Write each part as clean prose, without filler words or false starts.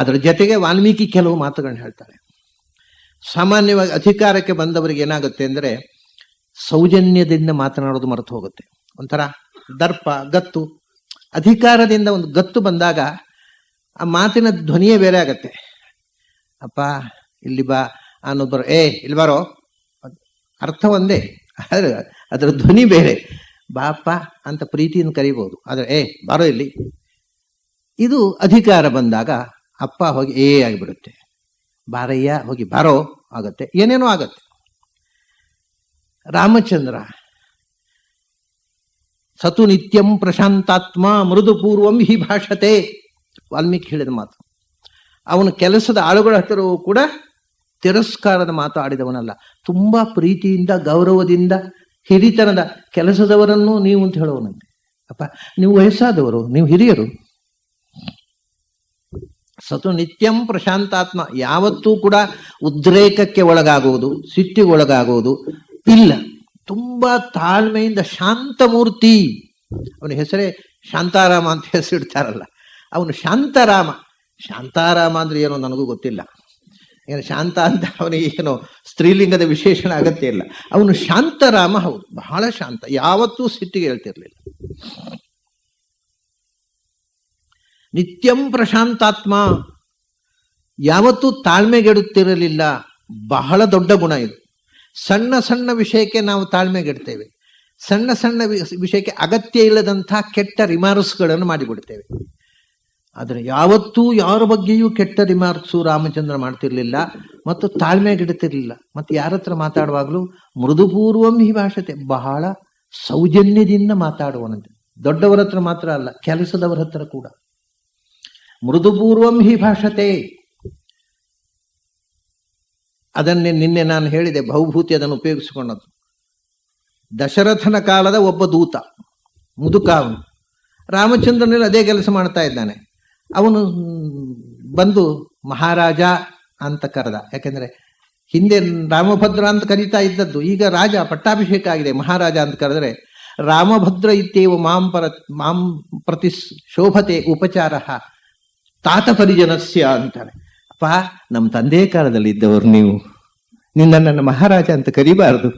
ಅದರ ಜೊತೆಗೆ ವಾಲ್ಮೀಕಿ ಕೆಲವು ಮಾತುಗಳನ್ನ ಹೇಳ್ತಾರೆ. ಸಾಮಾನ್ಯವಾಗಿ ಅಧಿಕಾರಕ್ಕೆ ಬಂದವರಿಗೆ ಏನಾಗುತ್ತೆ ಅಂದರೆ ಸೌಜನ್ಯದಿಂದ ಮಾತನಾಡೋದು ಮರೆತು ಹೋಗುತ್ತೆ. ಒಂಥರ ದರ್ಪ, ಗತ್ತು. ಅಧಿಕಾರದಿಂದ ಒಂದು ಗತ್ತು ಬಂದಾಗ ಆ ಮಾತಿನ ಧ್ವನಿಯೇ ಬೇರೆ ಆಗತ್ತೆ. ಅಪ್ಪ ಇಲ್ಲಿ ಬಾ ಅನ್ನೋಬ್ಬರು, ಇಲ್ಲಿ ಬಾರೋ, ಅರ್ಥ ಒಂದೇ, ಅದರ ಧ್ವನಿ ಬೇರೆ. ಬಾಪ ಅಂತ ಪ್ರೀತಿಯಿಂದ ಕರಿಬಹುದು, ಆದರೆ ಬಾರೋ ಇಲ್ಲಿ. ಇದು ಅಧಿಕಾರ ಬಂದಾಗ ಅಪ್ಪ ಹೋಗಿ ಆಗಿಬಿಡುತ್ತೆ, ಬಾರಯ್ಯ ಹೋಗಿ ಬಾರೋ ಆಗತ್ತೆ, ಏನೇನೋ ಆಗತ್ತೆ. ರಾಮಚಂದ್ರ ಸತು ನಿತ್ಯಂ ಪ್ರಶಾಂತಾತ್ಮ ಮೃದು ಪೂರ್ವಂ ಹಿ ಭಾಷತೆ, ವಾಲ್ಮೀಕಿ ಹೇಳಿದ ಮಾತು. ಅವನ ಕೆಲಸದ ಆಳುಗಳ ಹತ್ತಿರವೂ ಕೂಡ ತಿರಸ್ಕಾರದ ಮಾತು ಆಡಿದವನಲ್ಲ. ತುಂಬಾ ಪ್ರೀತಿಯಿಂದ, ಗೌರವದಿಂದ, ಹಿರಿತನದ ಕೆಲಸದವರನ್ನು ನೀವು ಅಂತ ಹೇಳುವನಂತೆ. ಅಪ್ಪ ನೀವು ವಯಸ್ಸಾದವರು, ನೀವು ಹಿರಿಯರು. ಸತು ನಿತ್ಯಂ ಪ್ರಶಾಂತಾತ್ಮ, ಯಾವತ್ತೂ ಕೂಡ ಉದ್ರೇಕಕ್ಕೆ ಒಳಗಾಗುವುದು, ಸಿಟ್ಟಿಗೆ ಒಳಗಾಗುವುದು ಇಲ್ಲ. ತುಂಬಾ ತಾಳ್ಮೆಯಿಂದ ಶಾಂತಮೂರ್ತಿ. ಅವನ ಹೆಸರೇ ಶಾಂತಾರಾಮ ಅಂತ ಹೆಸರಿಡ್ತಾರಲ್ಲ, ಅವನು ಶಾಂತಾರಾಮ. ಶಾಂತಾರಾಮ ಅಂದ್ರೆ ಏನೋ ನನಗೂ ಗೊತ್ತಿಲ್ಲ. ಏನು ಶಾಂತ ಅಂತ ಅವನಿಗೆ ಏನೋ ಸ್ತ್ರೀಲಿಂಗದ ವಿಶೇಷಣ ಅಗತ್ಯ ಇಲ್ಲ. ಅವನು ಶಾಂತರಾಮ, ಹೌದು, ಬಹಳ ಶಾಂತ, ಯಾವತ್ತೂ ಸಿಟ್ಟಿಗೆ ಹೇಳ್ತಿರ್ಲಿಲ್ಲ. ನಿತ್ಯಂ ಪ್ರಶಾಂತಾತ್ಮ, ಯಾವತ್ತೂ ತಾಳ್ಮೆಗೆಡುತ್ತಿರಲಿಲ್ಲ. ಬಹಳ ದೊಡ್ಡ ಗುಣ ಇದು. ಸಣ್ಣ ಸಣ್ಣ ವಿಷಯಕ್ಕೆ ನಾವು ತಾಳ್ಮೆಗೆಡ್ತೇವೆ. ಸಣ್ಣ ಸಣ್ಣ ವಿಷಯಕ್ಕೆ ಅಗತ್ಯ ಇಲ್ಲದಂಥ ಕೆಟ್ಟ ರಿಮಾರ್ಕ್ಸ್ಗಳನ್ನು ಮಾಡಿಬಿಡ್ತೇವೆ. ಆದರೆ ಯಾವತ್ತೂ ಯಾರ ಬಗ್ಗೆಯೂ ಕೆಟ್ಟ ರಿಮಾರ್ಕ್ಸು ರಾಮಚಂದ್ರ ಮಾಡ್ತಿರ್ಲಿಲ್ಲ ಮತ್ತು ತಾಳ್ಮೆಗೆಡುತ್ತಿರಲಿಲ್ಲ. ಮತ್ತು ಯಾರ ಹತ್ರ ಮಾತಾಡುವಾಗಲೂ ಮೃದುಪೂರ್ವಂ ಹಿ ಭಾಷತೆ, ಬಹಳ ಸೌಜನ್ಯದಿಂದ ಮಾತಾಡುವನಂತೆ. ದೊಡ್ಡವರ ಹತ್ರ ಮಾತ್ರ ಅಲ್ಲ, ಕೆಲಸದವರ ಹತ್ರ ಕೂಡ ಮೃದುಪೂರ್ವಂ ಹಿ ಭಾಷತೆ. ಅದನ್ನೇ ನಿನ್ನೆ ನಾನು ಹೇಳಿದೆ, ಬಹುಭೂತಿ ಅದನ್ನು ಉಪಯೋಗಿಸಿಕೊಂಡದ್ದು. ದಶರಥನ ಕಾಲದ ಒಬ್ಬ ದೂತ, ಮುದುಕ ಅವನು, ರಾಮಚಂದ್ರನಲ್ಲಿ ಅದೇ ಕೆಲಸ ಮಾಡ್ತಾ ಇದ್ದಾನೆ. ಅವನು ಬಂದು ಮಹಾರಾಜ ಅಂತ ಕರೆದ. ಯಾಕೆಂದ್ರೆ ಹಿಂದೆ ರಾಮಭದ್ರ ಅಂತ ಕರೀತಾ ಇದ್ದದ್ದು, ಈಗ ರಾಜ, ಪಟ್ಟಾಭಿಷೇಕ ಆಗಿದೆ, ಮಹಾರಾಜ ಅಂತ ಕರೆದ್ರೆ ರಾಮಭದ್ರ ಇತ್ಯೇವ ಮಾಂ ಪ್ರತಿ ಶೋಭತೆ ಉಪಚಾರ ತಾತ ಪರಿಜನಸ್ಯ ಅಂತಾರೆ. ಅಪ್ಪ, ನಮ್ಮ ತಂದೆ ಕಾಲದಲ್ಲಿ ಇದ್ದವರು ನೀವು, ನನ್ನ ಮಹಾರಾಜ ಅಂತ ಕರಿಬಾರದು,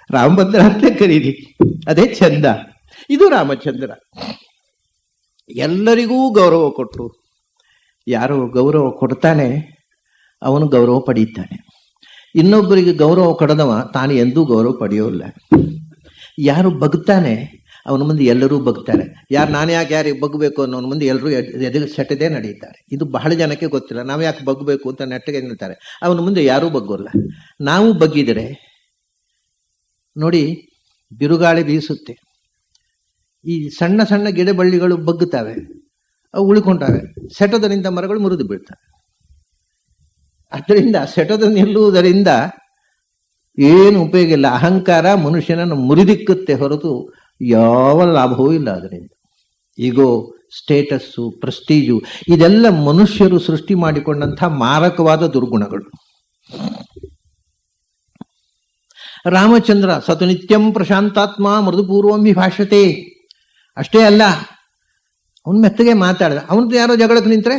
ರಾಮಭದ್ರ ಅಂತ ಕರೀರಿ, ಅದೇ ಚಂದ. ಇದು ರಾಮಚಂದ್ರ. ಎಲ್ಲರಿಗೂ ಗೌರವ ಕೊಟ್ಟು, ಯಾರು ಗೌರವ ಕೊಡ್ತಾನೆ ಅವನು ಗೌರವ ಪಡೀತಾನೆ. ಇನ್ನೊಬ್ಬರಿಗೆ ಗೌರವ ಕೊಡದವ ತಾನು ಎಂದೂ ಗೌರವ ಪಡೆಯೋಲ್ಲ. ಯಾರು ಬಗ್ತಾನೆ ಅವನ ಮುಂದೆ ಎಲ್ಲರೂ ಬಗ್ತಾರೆ. ನಾನು ಯಾಕೆ ಯಾರಿಗೆ ಬಗ್ಬೇಕು ಅನ್ನೋ ಮುಂದೆ ಎಲ್ಲರೂ ಎದುರು ಸೆಟದೇ ನಡೀತಾರೆ. ಇದು ಬಹಳ ಜನಕ್ಕೆ ಗೊತ್ತಿಲ್ಲ. ನಾವು ಯಾಕೆ ಬಗ್ಬೇಕು ಅಂತ ನೆಟ್ಟಗೆ ನಿಲ್ತಾರೆ. ಅವನ ಮುಂದೆ ಯಾರೂ ಬಗ್ಗೋಲ್ಲ. ನಾವು ಬಗ್ಗಿದರೆ ನೋಡಿ, ಬಿರುಗಾಳಿ ಬೀಸುತ್ತೆ, ಈ ಸಣ್ಣ ಸಣ್ಣ ಗಿಡ ಬಳ್ಳಿಗಳು ಬಗ್ಗುತ್ತವೆ, ಅವು ಉಳ್ಕೊಂಡಾವೆ, ಸೆಟದ ನಿಂತ ಮರಗಳು ಮುರಿದು ಬೀಳ್ತವೆ. ಅದರಿಂದ ಸೆಟದ ನಿಲ್ಲುವುದರಿಂದ ಏನು ಉಪಯೋಗ ಇಲ್ಲ. ಅಹಂಕಾರ ಮನುಷ್ಯನನ್ನು ಮುರಿದಿಕ್ಕುತ್ತೆ ಹೊರತು ಯಾವ ಲಾಭವೂ ಇಲ್ಲ ಅದರಿಂದ. ಈಗೋ, ಸ್ಟೇಟಸ್ಸು, ಪ್ರೆಸ್ಟೀಜು, ಇದೆಲ್ಲ ಮನುಷ್ಯರು ಸೃಷ್ಟಿ ಮಾಡಿಕೊಂಡಂತಹ ಮಾರಕವಾದ ದುರ್ಗುಣಗಳು. ರಾಮಚಂದ್ರ ಸತು ನಿತ್ಯಂ ಪ್ರಶಾಂತಾತ್ಮ ಮೃದುಪೂರ್ವಂ ಹಿ ಭಾಷತೆ. ಅಷ್ಟೇ ಅಲ್ಲ, ಅವನು ಮೆತ್ತಗೆ ಮಾತಾಡಿದ. ಅವನದ್ದು ಯಾರೋ ಜಗಳಕ್ಕೆ ನಿಂತರೆ,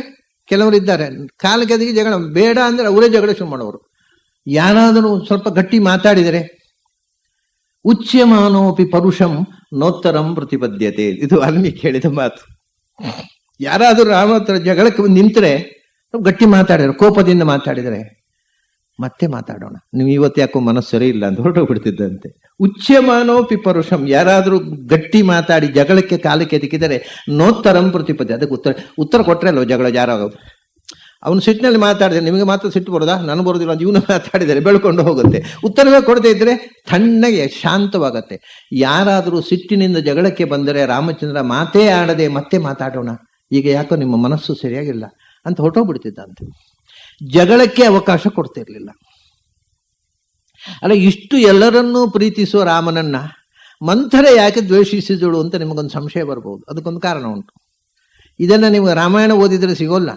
ಕೆಲವರು ಇದ್ದಾರೆ ಕಾಲ ಕೆದಗಿ ಜಗಳ ಬೇಡ ಅಂದ್ರೆ ಅವರೇ ಜಗಳ ಶುರು ಮಾಡೋರು. ಯಾರಾದರೂ ಸ್ವಲ್ಪ ಗಟ್ಟಿ ಮಾತಾಡಿದರೆ ಉಚ್ಯಮಾನೋಪಿ ಪರುಷಂ ನೋತ್ತರಂ ಪ್ರತಿಪದ್ಯತೆ. ಇದು ವಾಲ್ಮೀಕಿ ಹೇಳಿದ ಮಾತು. ಯಾರಾದರೂ ರಾಮ ಹತ್ರ ಜಗಳಕ್ಕೆ ನಿಂತರೆ, ಗಟ್ಟಿ ಮಾತಾಡಿದ್ರೆ, ಕೋಪದಿಂದ ಮಾತಾಡಿದರೆ, ಮತ್ತೆ ಮಾತಾಡೋಣ, ನೀವು ಇವತ್ತು ಯಾಕೋ ಮನಸ್ಸು ಸರಿ ಇಲ್ಲ ಅಂತ ಹೊರಟೋಗ್ಬಿಡ್ತಿದ್ದಂತೆ. ಉಚ್ಯಮಾನೋಪಿ ಪರುಷಂ, ಯಾರಾದರೂ ಗಟ್ಟಿ ಮಾತಾಡಿ ಜಗಳಕ್ಕೆ ಕಾಲಕ್ಕೆ ಎದಕಿದರೆ ನೋತ್ತರಂ ಪ್ರತಿಪದ್ಯ. ಅದಕ್ಕೆ ಉತ್ತರ ಕೊಟ್ಟರೆ ಅಲ್ವ ಜಗಳ ಜಾರಾಗೋದು. ಅವನು ಸಿಟ್ಟಿನಲ್ಲಿ ಮಾತಾಡಿದ್ರೆ ನಿಮಗೆ ಮಾತ್ರ ಸಿಟ್ಟು ಬರೋದಾ, ನನಗೆ ಬರೋದಿಲ್ಲ ಅಂತ ಇವನು ಮಾತಾಡಿದರೆ ಬೆಳ್ಕೊಂಡು ಹೋಗುತ್ತೆ. ಉತ್ತರವೇ ಕೊಡದೇ ಇದ್ರೆ ತಣ್ಣಗೆ ಶಾಂತವಾಗತ್ತೆ. ಯಾರಾದರೂ ಸಿಟ್ಟಿನಿಂದ ಜಗಳಕ್ಕೆ ಬಂದರೆ ರಾಮಚಂದ್ರ ಮಾತೇ ಆಡದೆ ಮತ್ತೆ ಮಾತಾಡೋಣ, ಈಗ ಯಾಕೋ ನಿಮ್ಮ ಮನಸ್ಸು ಸರಿಯಾಗಿಲ್ಲ ಅಂತ ಹೊರಟೋಗ್ಬಿಡ್ತಿದ್ದಂತೆ. ಜಗಳಕ್ಕೆ ಅವಕಾಶ ಕೊಡ್ತಿರ್ಲಿಲ್ಲ. ಅಲ್ಲ, ಇಷ್ಟು ಎಲ್ಲರನ್ನೂ ಪ್ರೀತಿಸುವ ರಾಮನನ್ನ ಮಂಥರೆ ಯಾಕೆ ದ್ವೇಷಿಸಿದಳು ಅಂತ ನಿಮಗೊಂದು ಸಂಶಯ ಬರ್ಬೋದು. ಅದಕ್ಕೊಂದು ಕಾರಣ ಉಂಟು. ಇದನ್ನ ನೀವು ರಾಮಾಯಣ ಓದಿದ್ರೆ ಸಿಗೋಲ್ಲ.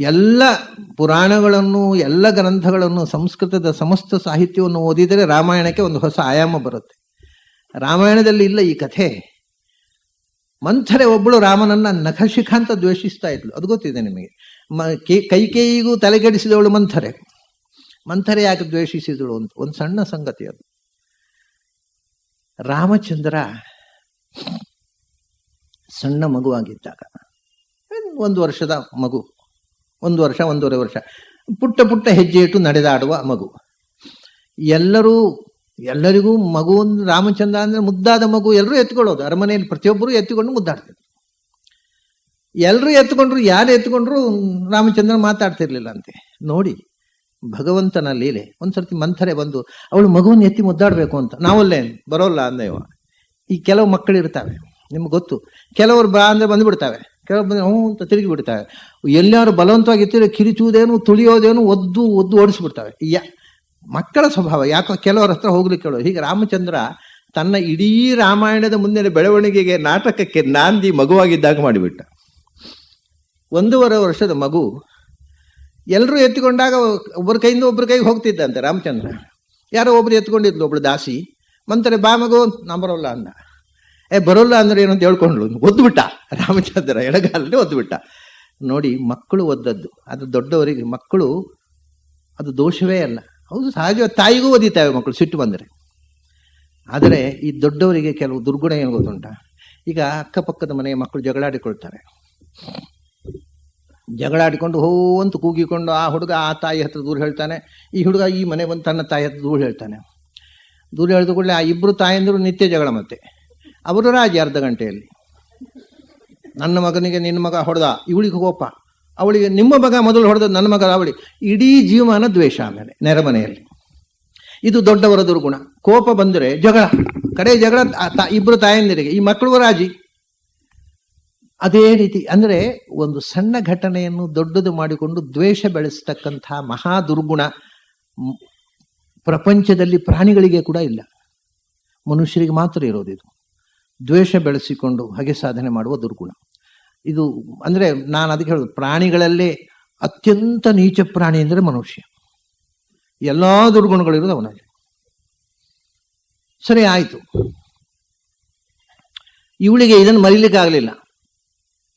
ಎಲ್ಲ ಪುರಾಣಗಳನ್ನು, ಎಲ್ಲ ಗ್ರಂಥಗಳನ್ನು, ಸಂಸ್ಕೃತದ ಸಮಸ್ತ ಸಾಹಿತ್ಯವನ್ನು ಓದಿದರೆ ರಾಮಾಯಣಕ್ಕೆ ಒಂದು ಹೊಸ ಆಯಾಮ ಬರುತ್ತೆ. ರಾಮಾಯಣದಲ್ಲಿ ಇಲ್ಲ ಈ ಕಥೆ. ಮಂಥರೆ ಒಬ್ಬಳು ರಾಮನನ್ನ ನಖಶಿಖ ಅಂತ ದ್ವೇಷಿಸ್ತಾ ಇದ್ಲು, ಅದು ಗೊತ್ತಿದೆ ನಿಮಗೆ. ಕೈಕೇಯಿಗೂ ತಲೆಗೆಡಿಸಿದವಳು ಮಂಥರೆ. ಮಂಥರೆ ಯಾಕೆ ದ್ವೇಷಿಸಿದಳು ಅಂತ ಒಂದು ಸಣ್ಣ ಸಂಗತಿ ಅದು. ರಾಮಚಂದ್ರ ಸಣ್ಣ ಮಗುವಾಗಿದ್ದಾಗ, 1 ವರ್ಷದ ಮಗು, 1 ವರ್ಷ 1.5 ವರ್ಷ, ಪುಟ್ಟ ಪುಟ್ಟ ಹೆಜ್ಜೆ ಇಟ್ಟು ನಡೆದಾಡುವ ಮಗು. ಎಲ್ಲರಿಗೂ ಮಗು ರಾಮಚಂದ್ರ ಅಂದ್ರೆ ಮುದ್ದಾದ ಮಗು, ಎಲ್ಲರೂ ಎತ್ಕೊಳ್ಳೋದು. ಅರಮನೆಯಲ್ಲಿ ಪ್ರತಿಯೊಬ್ಬರು ಎತ್ತಿಕೊಂಡು ಮುದ್ದಾಡ್ತಿದ್ರು. ಎಲ್ಲರೂ ಎತ್ಕೊಂಡ್ರು, ಯಾರು ಎತ್ಕೊಂಡ್ರು ರಾಮಚಂದ್ರ ಮಾತಾಡ್ತಿರ್ಲಿಲ್ಲ ಅಂತೆ. ನೋಡಿ ಭಗವಂತನ ಲೀಲೆ. ಒಂದ್ಸರ್ತಿ ಮಂಥರೆ ಬಂದು ಅವಳು ಮಗುವನ್ನು ಎತ್ತಿ ಮುದ್ದಾಡ್ಬೇಕು ಅಂತ, ನಾವಲ್ಲೇ ಬರೋಲ್ಲ ಅಂದೇವ. ಈ ಕೆಲವು ಮಕ್ಕಳು ಇರ್ತಾವೆ, ನಿಮ್ಗೆ ಗೊತ್ತು, ಕೆಲವರು ಬಾ ಅಂದ್ರೆ ಬಂದ್ಬಿಡ್ತಾವೆ, ಕೆಲವರು ಬಂದ್ರೆ ಹ್ಞೂ ಅಂತ ತಿರುಗಿ ಬಿಡ್ತಾವೆ. ಎಲ್ಲಾರು ಬಲವಂತವಾಗಿ ಎತ್ತಿದ್ರೆ ಕಿರಿಚುವುದೇನು ತುಳಿಯೋದೇನು ಒದ್ದು ಓಡಿಸ್ಬಿಡ್ತಾವೆ. ಮಕ್ಕಳ ಸ್ವಭಾವ. ಯಾಕೋ ಕೆಲವರ ಹತ್ರ ಹೋಗ್ಲಿಕ್ಕೆ ಹೇಳೋದು. ಹೀಗೆ ರಾಮಚಂದ್ರ ತನ್ನ ಇಡೀ ರಾಮಾಯಣದ ಮುಂದಿನ ಬೆಳವಣಿಗೆಗೆ, ನಾಟಕಕ್ಕೆ ನಾಂದಿ ಮಗುವಾಗಿದ್ದಾಗ ಮಾಡಿಬಿಟ್ಟ. 1.5 ವರ್ಷದ ಮಗು ಎಲ್ಲರೂ ಎತ್ತಿಕೊಂಡಾಗ ಒಬ್ಬರ ಕೈಯಿಂದ ಒಬ್ಬರ ಕೈಗೆ ಹೋಗ್ತಿದ್ದಂತೆ ರಾಮಚಂದ್ರ. ಯಾರೋ ಒಬ್ರು ಎತ್ಕೊಂಡಿದ್ಲು, ಒಬ್ಳು ದಾಸಿ. ಮಂತ್ರೆ ಬಾ ಮಗು, ನಾ ಬರೋಲ್ಲ ಅಂದ. ಬರೋಲ್ಲ ಅಂದ್ರೆ ಏನಂತ ಹೇಳ್ಕೊಂಡ್ಲು, ಒದ್ದುಬಿಟ್ಟ ರಾಮಚಂದ್ರ, ಎಡಗಾಲಲ್ಲಿ ಒದ್ದುಬಿಟ್ಟ. ನೋಡಿ, ಮಕ್ಕಳು ಒದ್ದದ್ದು ಅದು ದೊಡ್ಡವರಿಗೆ, ಮಕ್ಕಳು ಅದು ದೋಷವೇ ಅಲ್ಲ. ಹೌದು, ಸಹಜ, ತಾಯಿಗೂ ಒದಿತಾವೆ ಮಕ್ಕಳು ಸಿಟ್ಟು ಬಂದರೆ. ಆದರೆ ಈ ದೊಡ್ಡವರಿಗೆ ಕೆಲವು ದುರ್ಗುಣ ಏನು ಗೊತ್ತುಂಟ. ಈಗ ಅಕ್ಕಪಕ್ಕದ ಮನೆಯ ಮಕ್ಕಳು ಜಗಳಾಡಿಕೊಳ್ತಾರೆ. ಜಗಳಾಡಿಕೊಂಡು ಹೋ ಅಂತ ಕೂಗಿಕೊಂಡು ಆ ಹುಡುಗ ಆ ತಾಯಿ ಹತ್ರ ದೂರ ಹೇಳ್ತಾನೆ, ಈ ಹುಡುಗ ಈ ಮನೆ ಬಂದು ತನ್ನ ತಾಯಿ ಹತ್ರ ದೂರ ಹೇಳ್ತಾನೆ. ದೂರ ಹೇಳಿದ ಕೂಡಲೇ ಆ ಇಬ್ಬರು ತಾಯಂದಿರು ನಿತ್ಯ ಜಗಳ. ಮತ್ತೆ ಅವರು ರಾಜಿ ಅರ್ಧ ಗಂಟೆಯಲ್ಲಿ. ನನ್ನ ಮಗನಿಗೆ ನಿನ್ನ ಮಗ ಹೊಡೆದ, ಇವಳಿಗೆ ಕೋಪ, ಅವಳಿಗೆ ನಿಮ್ಮ ಮಗ ಮೊದಲು ಹೊಡೆದ, ನನ್ನ ಮಗ ಅವಳಿಗೆ. ಇಡೀ ಜೀವಮಾನ ದ್ವೇಷ. ಆಮೇಲೆ ನೆರೆಮನೆಯಲ್ಲಿ ಇದು ದೊಡ್ಡವರ ದುರ್ಗುಣ. ಕೋಪ ಬಂದರೆ ಜಗಳ, ಕಡೆ ಜಗಳ ಇಬ್ಬರು ತಾಯಂದಿರಿಗೆ, ಈ ಮಕ್ಕಳು ರಾಜಿ. ಅದೇ ರೀತಿ ಅಂದರೆ ಒಂದು ಸಣ್ಣ ಘಟನೆಯನ್ನು ದೊಡ್ಡದು ಮಾಡಿಕೊಂಡು ದ್ವೇಷ ಬೆಳೆಸ್ತಕ್ಕಂಥ ಮಹಾ ದುರ್ಗುಣ ಪ್ರಪಂಚದಲ್ಲಿ ಪ್ರಾಣಿಗಳಿಗೆ ಕೂಡ ಇಲ್ಲ, ಮನುಷ್ಯರಿಗೆ ಮಾತ್ರ ಇರೋದು. ಇದು ದ್ವೇಷ ಬೆಳೆಸಿಕೊಂಡು ಹಾಗೆ ಸಾಧನೆ ಮಾಡುವ ದುರ್ಗುಣ ಇದು. ಅಂದ್ರೆ ನಾನು ಅದಕ್ಕೆ ಹೇಳೋದು, ಪ್ರಾಣಿಗಳಲ್ಲೇ ಅತ್ಯಂತ ನೀಚ ಪ್ರಾಣಿ ಅಂದರೆ ಮನುಷ್ಯ. ಎಲ್ಲಾ ದುರ್ಗುಣಗಳಿರೋದು ಅವನಲ್ಲಿ. ಸರಿ ಆಯ್ತು, ಇವಳಿಗೆ ಇದನ್ನು ಮರೀಲಿಕ್ಕೆ ಆಗಲಿಲ್ಲ.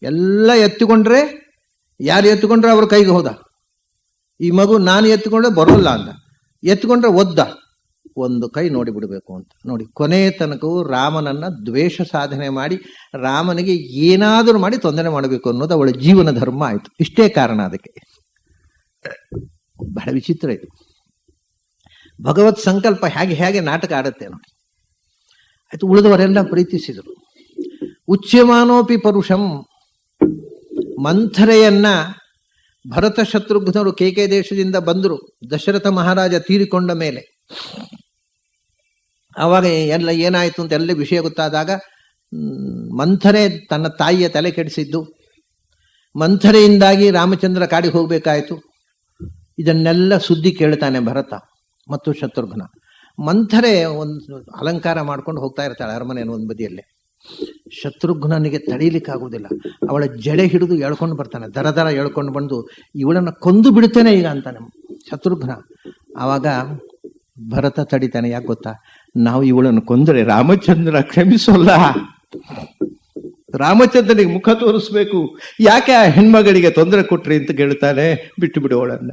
ಎಲ್ಲ ಎತ್ತಿಕೊಂಡ್ರೆ, ಯಾರು ಎತ್ತಿಕೊಂಡ್ರೆ ಅವ್ರ ಕೈಗೆ ಹೋದ. ಈ ಮಗು ನಾನು ಎತ್ತಿಕೊಂಡ್ರೆ ಬರೋಲ್ಲ ಅಂತ, ಎತ್ತಿಕೊಂಡ್ರೆ ಒದ್ದ. ಒಂದು ಕೈ ನೋಡಿ ಬಿಡಬೇಕು ಅಂತ. ನೋಡಿ, ಕೊನೆಯ ತನಕವೂ ರಾಮನನ್ನ ದ್ವೇಷ ಸಾಧನೆ ಮಾಡಿ ರಾಮನಿಗೆ ಏನಾದರೂ ಮಾಡಿ ತೊಂದರೆ ಮಾಡಬೇಕು ಅನ್ನೋದು ಅವಳ ಜೀವನ ಧರ್ಮ ಆಯಿತು. ಇಷ್ಟೇ ಕಾರಣ ಅದಕ್ಕೆ. ಬಹಳ ವಿಚಿತ್ರ ಇದು. ಭಗವತ್ ಸಂಕಲ್ಪ ಹೇಗೆ ಹೇಗೆ ನಾಟಕ ಆಡುತ್ತೆ ನೋಡಿ. ಆಯ್ತು, ಉಳಿದವರೆಲ್ಲ ಪ್ರೀತಿಸಿದರು. ಉಚ್ಯಮಾನೋಪಿ ಪರುಷಂ. ಮಂಥರೆಯನ್ನ ಭರತ ಶತ್ರುಘ್ನರು ಕೇಕೆ ದೇಶದಿಂದ ಬಂದರು. ದಶರಥ ಮಹಾರಾಜ ತೀರಿಕೊಂಡ ಮೇಲೆ ಆವಾಗ ಎಲ್ಲ ಏನಾಯಿತು ಅಂತ ಎಲ್ಲ ವಿಷಯ ಗೊತ್ತಾದಾಗ, ಮಂಥರೆ ತನ್ನ ತಾಯಿಯ ತಲೆ ಕೆಡಿಸಿದ್ದು, ಮಂಥರೆಯಿಂದಾಗಿ ರಾಮಚಂದ್ರ ಕಾಡಿಗೆ ಹೋಗ್ಬೇಕಾಯ್ತು. ಇದನ್ನೆಲ್ಲ ಸುದ್ದಿ ಕೇಳ್ತಾನೆ ಭರತ ಮತ್ತು ಶತ್ರುಘ್ನ. ಮಂಥರೆ ಒಂದು ಅಲಂಕಾರ ಮಾಡ್ಕೊಂಡು ಹೋಗ್ತಾ ಇರ್ತಾಳೆ ಅರಮನೆಯ ಒಂದು ಬದಿಯಲ್ಲೇ. ಶತ್ರುಘ್ನನಿಗೆ ತಡೀಲಿಕ್ಕಾಗುವುದಿಲ್ಲ. ಅವಳ ಜಡೆ ಹಿಡಿದು ಎಳ್ಕೊಂಡು ಬರ್ತಾನೆ, ದರ ಎಳ್ಕೊಂಡು ಬಂದು ಇವಳನ್ನ ಕೊಂದು ಬಿಡ್ತೇನೆ ಈಗ ಅಂತಾನೆ ಶತ್ರುಘ್ನ. ಆವಾಗ ಭರತ ತಡಿತಾನೆ. ಯಾಕೆ ಗೊತ್ತಾ? ನಾವು ಇವಳನ್ನು ಕೊಂದರೆ ರಾಮಚಂದ್ರ ಕ್ಷಮಿಸೋಲ್ಲ, ರಾಮಚಂದ್ರನಿಗೆ ಮುಖ ತೋರಿಸ್ಬೇಕು, ಯಾಕೆ ಆ ಹೆಣ್ಮಗಳಿಗೆ ತೊಂದರೆ ಕೊಟ್ರಿ ಅಂತ ಕೇಳ್ತಾನೆ. ಬಿಟ್ಟು ಬಿಡುವಳನ್ನ.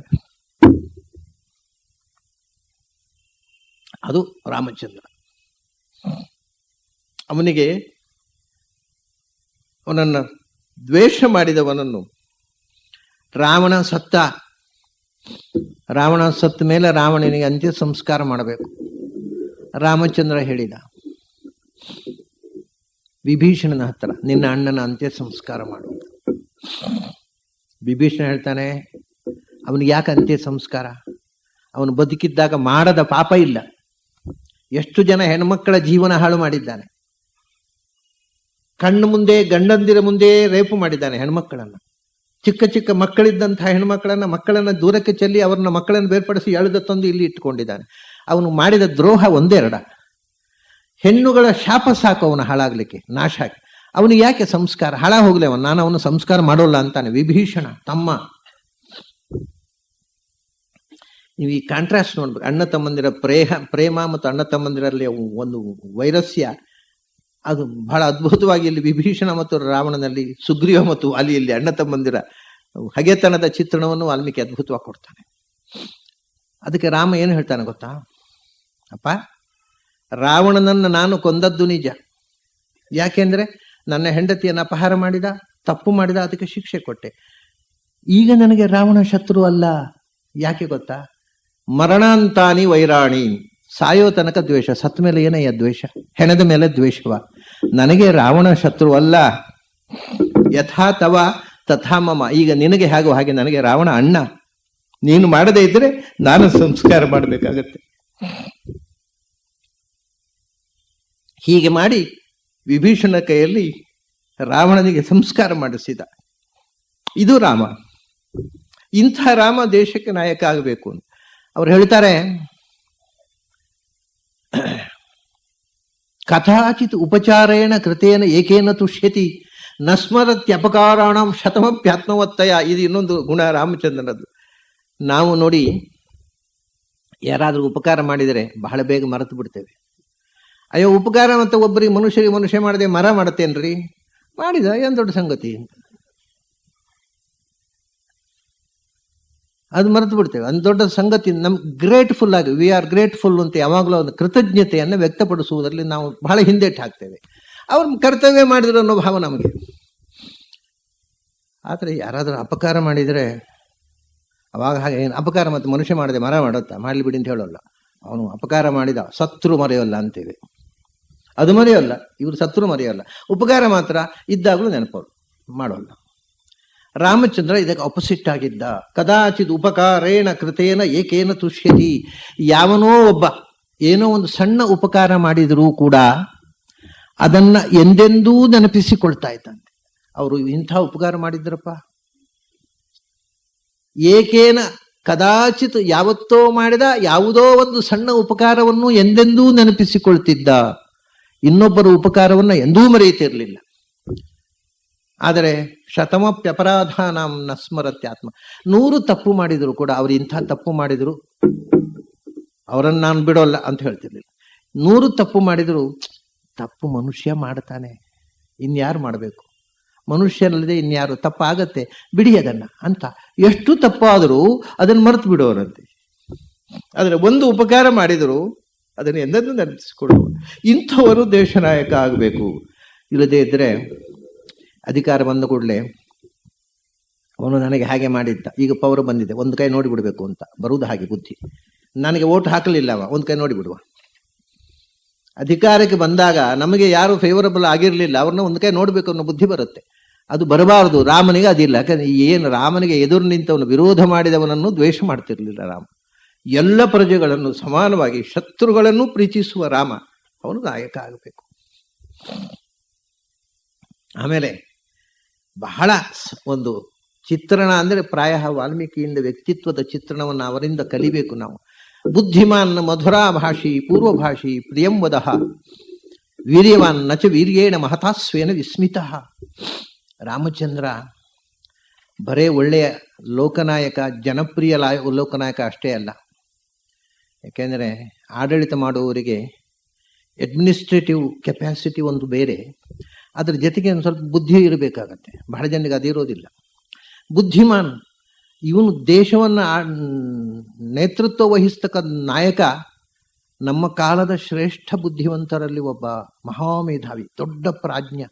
ಅದು ರಾಮಚಂದ್ರ. ಅವನಿಗೆ ಅವನನ್ನು ದ್ವೇಷ ಮಾಡಿದವನನ್ನು ರಾವಣ ಸತ್ತ ಮೇಲೆ ರಾವಣನಿಗೆ ಅಂತ್ಯ ಸಂಸ್ಕಾರ ಮಾಡಬೇಕು. ರಾಮಚಂದ್ರ ಹೇಳಿದ ವಿಭೀಷಣನ ಹತ್ರ, ನಿನ್ನ ಅಣ್ಣನ ಅಂತ್ಯ ಸಂಸ್ಕಾರ ಮಾಡು. ವಿಭೀಷಣ ಹೇಳ್ತಾನೆ, ಅವನಿಗೆ ಯಾಕೆ ಅಂತ್ಯ ಸಂಸ್ಕಾರ? ಅವನು ಬದುಕಿದ್ದಾಗ ಮಾಡದ ಪಾಪ ಇಲ್ಲ. ಎಷ್ಟು ಜನ ಹೆಣ್ಮಕ್ಕಳ ಜೀವನ ಹಾಳು ಮಾಡಿದ್ದಾನೆ. ಕಣ್ಣು ಮುಂದೆ, ಗಂಡಂದಿರ ಮುಂದೆ ರೇಪು ಮಾಡಿದ್ದಾನೆ ಹೆಣ್ಮಕ್ಕಳನ್ನ. ಚಿಕ್ಕ ಚಿಕ್ಕ ಮಕ್ಕಳಿದ್ದಂತಹ ಮಕ್ಕಳನ್ನ ದೂರಕ್ಕೆ ಚೆಲ್ಲಿ ಅವ್ರನ್ನ ಮಕ್ಕಳನ್ನು ಬೇರ್ಪಡಿಸಿ ಎಳೆದ ತಂದು ಇಲ್ಲಿ ಇಟ್ಟುಕೊಂಡಿದ್ದಾನೆ. ಅವನು ಮಾಡಿದ ದ್ರೋಹ ಒಂದೆರಡ. ಹೆಣ್ಣುಗಳ ಶಾಪ ಸಾಕು ಅವನು ಹಾಳಾಗ್ಲಿಕ್ಕೆ, ನಾಶ ಆಗಿ. ಅವನಿಗೆ ಯಾಕೆ ಸಂಸ್ಕಾರ? ಹಾಳ ಹೋಗ್ಲಿ ಅವನು, ನಾನು ಅವನು ಸಂಸ್ಕಾರ ಮಾಡೋಲ್ಲ ಅಂತಾನೆ ವಿಭೀಷಣ ತಮ್ಮ. ನೀವು ಈ ಕಾಂಟ್ರಾಸ್ಟ್ ನೋಡ್ಬೇಕು. ಅಣ್ಣ ತಮ್ಮಂದಿರ ಪ್ರೇಮ ಮತ್ತು ಅಣ್ಣ ತಮ್ಮಂದಿರಲ್ಲಿ ಒಂದು ವೈರಸ್ಯ ಅದು ಬಹಳ ಅದ್ಭುತವಾಗಿ ಇಲ್ಲಿ ವಿಭೀಷಣ ಮತ್ತು ರಾವಣನಲ್ಲಿ, ಸುಗ್ರೀವ ಮತ್ತು ವಾಲಿಯಲ್ಲಿ ಅಣ್ಣ ತಮ್ಮಂದಿರ ಹಗೆತನದ ಚಿತ್ರಣವನ್ನು ವಾಲ್ಮೀಕಿ ಅದ್ಭುತವಾಗಿ ಕೊಡ್ತಾನೆ. ಅದಕ್ಕೆ ರಾಮ ಏನು ಹೇಳ್ತಾನೆ ಗೊತ್ತಾ? ಅಪ್ಪ, ರಾವಣನನ್ನು ನಾನು ಕೊಂದದ್ದು ನಿಜ. ಯಾಕೆಂದ್ರೆ ನನ್ನ ಹೆಂಡತಿಯನ್ನು ಅಪಹಾರ ಮಾಡಿದ, ತಪ್ಪು ಮಾಡಿದ, ಅದಕ್ಕೆ ಶಿಕ್ಷೆ ಕೊಟ್ಟೆ. ಈಗ ನನಗೆ ರಾವಣ ಶತ್ರು ಅಲ್ಲ. ಯಾಕೆ ಗೊತ್ತಾ? ಮರಣಾಂತಾನಿ ವೈರಾಣಿ, ಸಾಯೋ ತನಕ ದ್ವೇಷ, ಸತ್ತ ಮೇಲೆ ಏನಯ್ಯ ದ್ವೇಷ? ಹೆಣದ ಮೇಲೆ ದ್ವೇಷವ? ನನಗೆ ರಾವಣ ಶತ್ರು ಅಲ್ಲ. ಯಥಾ ತವ ತಥಾ ಮಮ, ಈಗ ನಿನಗೆ ಹೇಗೋ ಹಾಗೆ ನನಗೆ ರಾವಣ ಅಣ್ಣ. ನೀನು ಮಾಡದೇ ಇದ್ರೆ ನಾನು ಸಂಸ್ಕಾರ ಮಾಡಬೇಕಾಗತ್ತೆ. ಹೀಗೆ ಮಾಡಿ ವಿಭೀಷಣ ಕೈಯಲ್ಲಿ ರಾವಣನಿಗೆ ಸಂಸ್ಕಾರ ಮಾಡಿಸಿದ. ಇದು ರಾಮ. ಇಂಥ ರಾಮ ದೇಶಕ್ಕೆ ನಾಯಕ ಆಗಬೇಕು ಅಂತ ಅವ್ರು ಹೇಳ್ತಾರೆ. ಕಥಾಚಿತ್ ಉಪಚಾರೇಣ ಕೃತೇನ ಏಕೇನ ತುಷ್ಯತಿ ನಸ್ಮರತ್ಯಪಕಾರಾಣ ಶತಮಪ್ಯಾತ್ಮವತ್ತಯ. ಇದು ಇನ್ನೊಂದು ಗುಣ ರಾಮಚಂದ್ರನದ್ದು. ನಾವು ನೋಡಿ, ಯಾರಾದ್ರೂ ಉಪಕಾರ ಮಾಡಿದರೆ ಬಹಳ ಬೇಗ ಮರೆತು ಬಿಡ್ತೇವೆ. ಅಯ್ಯೋ, ಉಪಕಾರ ಅಂತ ಒಬ್ಬರಿಗೆ ಮನುಷ್ಯ ಮಾಡದೆ ಮರ ಮಾಡತ್ತೇನ್ರಿ? ಮಾಡಿದ ಏನ್ ದೊಡ್ಡ ಸಂಗತಿ, ಅದು ಮರೆತು ಬಿಡ್ತೇವೆ. ಅದು ದೊಡ್ಡ ಸಂಗತಿ. ನಮ್ಗೆ ಗ್ರೇಟ್ಫುಲ್ ಆಗಿ, ವಿ ಆರ್ ಗ್ರೇಟ್ಫುಲ್ ಅಂತ ಯಾವಾಗಲೂ ಒಂದು ಕೃತಜ್ಞತೆಯನ್ನು ವ್ಯಕ್ತಪಡಿಸುವುದರಲ್ಲಿ ನಾವು ಬಹಳ ಹಿಂದೆಟ್ಟು ಹಾಕ್ತೇವೆ. ಅವ್ರ ಕರ್ತವ್ಯ ಮಾಡಿದ್ರು ಅನ್ನೋ ಭಾವ ನಮಗೆ. ಆದರೆ ಯಾರಾದರೂ ಅಪಕಾರ ಮಾಡಿದರೆ ಅವಾಗ ಹಾಗೆ ಏನು ಅಪಕಾರ ಮತ್ತು ಮನುಷ್ಯ ಮಾಡದೆ ಮರ ಮಾಡುತ್ತಾ? ಮಾಡಲಿ ಬಿಡಿ ಅಂತ ಹೇಳೋಲ್ಲ. ಅವನು ಅಪಕಾರ ಮಾಡಿದ, ಸತ್ರು ಮರೆಯೋಲ್ಲ ಅಂತೇವೆ. ಅದು ಮರೆಯೋಲ್ಲ, ಇವರು ಸತ್ರು ಮರೆಯೋಲ್ಲ. ಉಪಕಾರ ಮಾತ್ರ ಇದ್ದಾಗಲೂ ನೆನಪು ಮಾಡೋಲ್ಲ. ರಾಮಚಂದ್ರ ಇದಕ್ಕೆ ಅಪೋಸಿಟ್ ಆಗಿದ್ದ. ಕದಾಚಿತ್ ಉಪಕಾರೇಣ ಕೃತೇನ ಏಕೇನ ತುಷ್ಯತಿ. ಯಾವನೋ ಒಬ್ಬ ಏನೋ ಒಂದು ಸಣ್ಣ ಉಪಕಾರ ಮಾಡಿದರೂ ಕೂಡ ಅದನ್ನ ಎಂದೆಂದೂ ನೆನಪಿಸಿಕೊಳ್ತಾ ಇದ್ದಂತೆ. ಅವರು ಇಂಥ ಉಪಕಾರ ಮಾಡಿದ್ರಪ್ಪ. ಏಕೇನ ಕದಾಚಿತ್, ಯಾವತ್ತೋ ಮಾಡಿದ ಯಾವುದೋ ಒಂದು ಸಣ್ಣ ಉಪಕಾರವನ್ನು ಎಂದೆಂದೂ ನೆನಪಿಸಿಕೊಳ್ತಿದ್ದ. ಇನ್ನೊಬ್ಬರ ಉಪಕಾರವನ್ನ ಎಂದೂ ಮರೆಯುತ್ತಿರಲಿಲ್ಲ. ಆದರೆ ಶತಮಪ್ಯಪರಾಧಾನಾಂ ನ ಸ್ಮರತ್ಯಾತ್ಮ. 100 ತಪ್ಪು ಮಾಡಿದ್ರು ಕೂಡ ಅವ್ರು ಇಂಥ ತಪ್ಪು ಮಾಡಿದ್ರು, ಅವರನ್ನು ನಾನು ಬಿಡೋಲ್ಲ ಅಂತ ಹೇಳ್ತಿರ್ಲಿಲ್ಲ. 100 ತಪ್ಪು ಮಾಡಿದ್ರು, ತಪ್ಪು ಮನುಷ್ಯ ಮಾಡ್ತಾನೆ, ಇನ್ಯಾರು ಮಾಡಬೇಕು? ಮನುಷ್ಯನಲ್ಲದೆ ಇನ್ಯಾರು? ತಪ್ಪಾಗತ್ತೆ, ಬಿಡಿ ಅದನ್ನ ಅಂತ. ಎಷ್ಟು ತಪ್ಪಾದರೂ ಅದನ್ನು ಮರೆತು ಬಿಡೋರಂತೆ. ಆದರೆ ಒಂದು ಉಪಕಾರ ಮಾಡಿದ್ರು ಅದನ್ನು ಎಂದೆಂದೂ ನೆನಪಿಸಿಕೊಡುವ ಇಂಥವರು ದೇಶ ನಾಯಕ ಆಗಬೇಕು. ಇಲ್ಲದೇ ಇದ್ರೆ ಅಧಿಕಾರ ಬಂದ ಕೂಡಲೇ ಅವನು ನನಗೆ ಹಾಗೆ ಮಾಡಿದ್ದ, ಈಗ ಪವರ್ ಬಂದಿದೆ, ಒಂದು ಕೈ ನೋಡಿಬಿಡ್ಬೇಕು ಅಂತ ಬರುವುದು ಹಾಗೆ ಬುದ್ಧಿ. ನನಗೆ ಓಟ್ ಹಾಕಲಿಲ್ಲ ಅವ, ಒಂದು ಕೈ ನೋಡಿಬಿಡುವ. ಅಧಿಕಾರಕ್ಕೆ ಬಂದಾಗ ನಮಗೆ ಯಾರು ಫೇವರಬಲ್ ಆಗಿರಲಿಲ್ಲ, ಅವ್ರನ್ನ ಒಂದು ಕೈ ನೋಡ್ಬೇಕು ಅನ್ನೋ ಬುದ್ಧಿ ಬರುತ್ತೆ. ಅದು ಬರಬಾರದು. ರಾಮನಿಗೆ ಅದಿಲ್ಲ. ಯಾಕಂದ್ರೆ ಏನು, ರಾಮನಿಗೆ ಎದುರು ನಿಂತವನು, ವಿರೋಧ ಮಾಡಿದವನನ್ನು ದ್ವೇಷ ಮಾಡ್ತಿರ್ಲಿಲ್ಲ ರಾಮ. ಎಲ್ಲ ಪ್ರಜೆಗಳನ್ನು ಸಮಾನವಾಗಿ, ಶತ್ರುಗಳನ್ನು ಪ್ರೀತಿಸುವ ರಾಮ, ಅವನು ನಾಯಕ ಆಗಬೇಕು. ಆಮೇಲೆ ಬಹಳ ಒಂದು ಚಿತ್ರಣ ಅಂದರೆ ಪ್ರಾಯ ವಾಲ್ಮೀಕಿಯಿಂದ ವ್ಯಕ್ತಿತ್ವದ ಚಿತ್ರಣವನ್ನು ಅವರಿಂದ ಕಲಿಬೇಕು ನಾವು. ಬುದ್ಧಿಮಾನ್ ಮಧುರಾಭಾಷಿ ಪೂರ್ವಭಾಷಿ ಪ್ರಿಯಂವದಃ ವೀರ್ಯವಾನ್ ನಚ ವೀರ್ಯೇಣ ಮಹತಾಸ್ವೇನ ವಿಸ್ಮಿತಃ. ರಾಮಚಂದ್ರ ಬರೇ ಒಳ್ಳೆಯ ಲೋಕನಾಯಕ, ಜನಪ್ರಿಯ ಲೋಕನಾಯಕ ಅಷ್ಟೇ ಅಲ್ಲ. ಯಾಕೆಂದರೆ ಆಡಳಿತ ಮಾಡುವವರಿಗೆ ಅಡ್ಮಿನಿಸ್ಟ್ರೇಟಿವ್ ಕೆಪಾಸಿಟಿ ಒಂದು ಬೇರೆ, ಅದ್ರ ಜೊತೆಗೆ ಒಂದು ಸ್ವಲ್ಪ ಬುದ್ಧಿ ಇರಬೇಕಾಗತ್ತೆ. ಬಹಳ ಜನರಿಗೆ ಅದಿರೋದಿಲ್ಲ. ಬುದ್ಧಿಮಾನ್, ಇವನು ದೇಶವನ್ನು ನೇತೃತ್ವ ವಹಿಸ್ತಕ್ಕ ನಾಯಕ, ನಮ್ಮ ಕಾಲದ ಶ್ರೇಷ್ಠ ಬುದ್ಧಿವಂತರಲ್ಲಿ ಒಬ್ಬ ಮಹಾಮೇಧಾವಿ, ದೊಡ್ಡ ಪ್ರಾಜ್ಞ.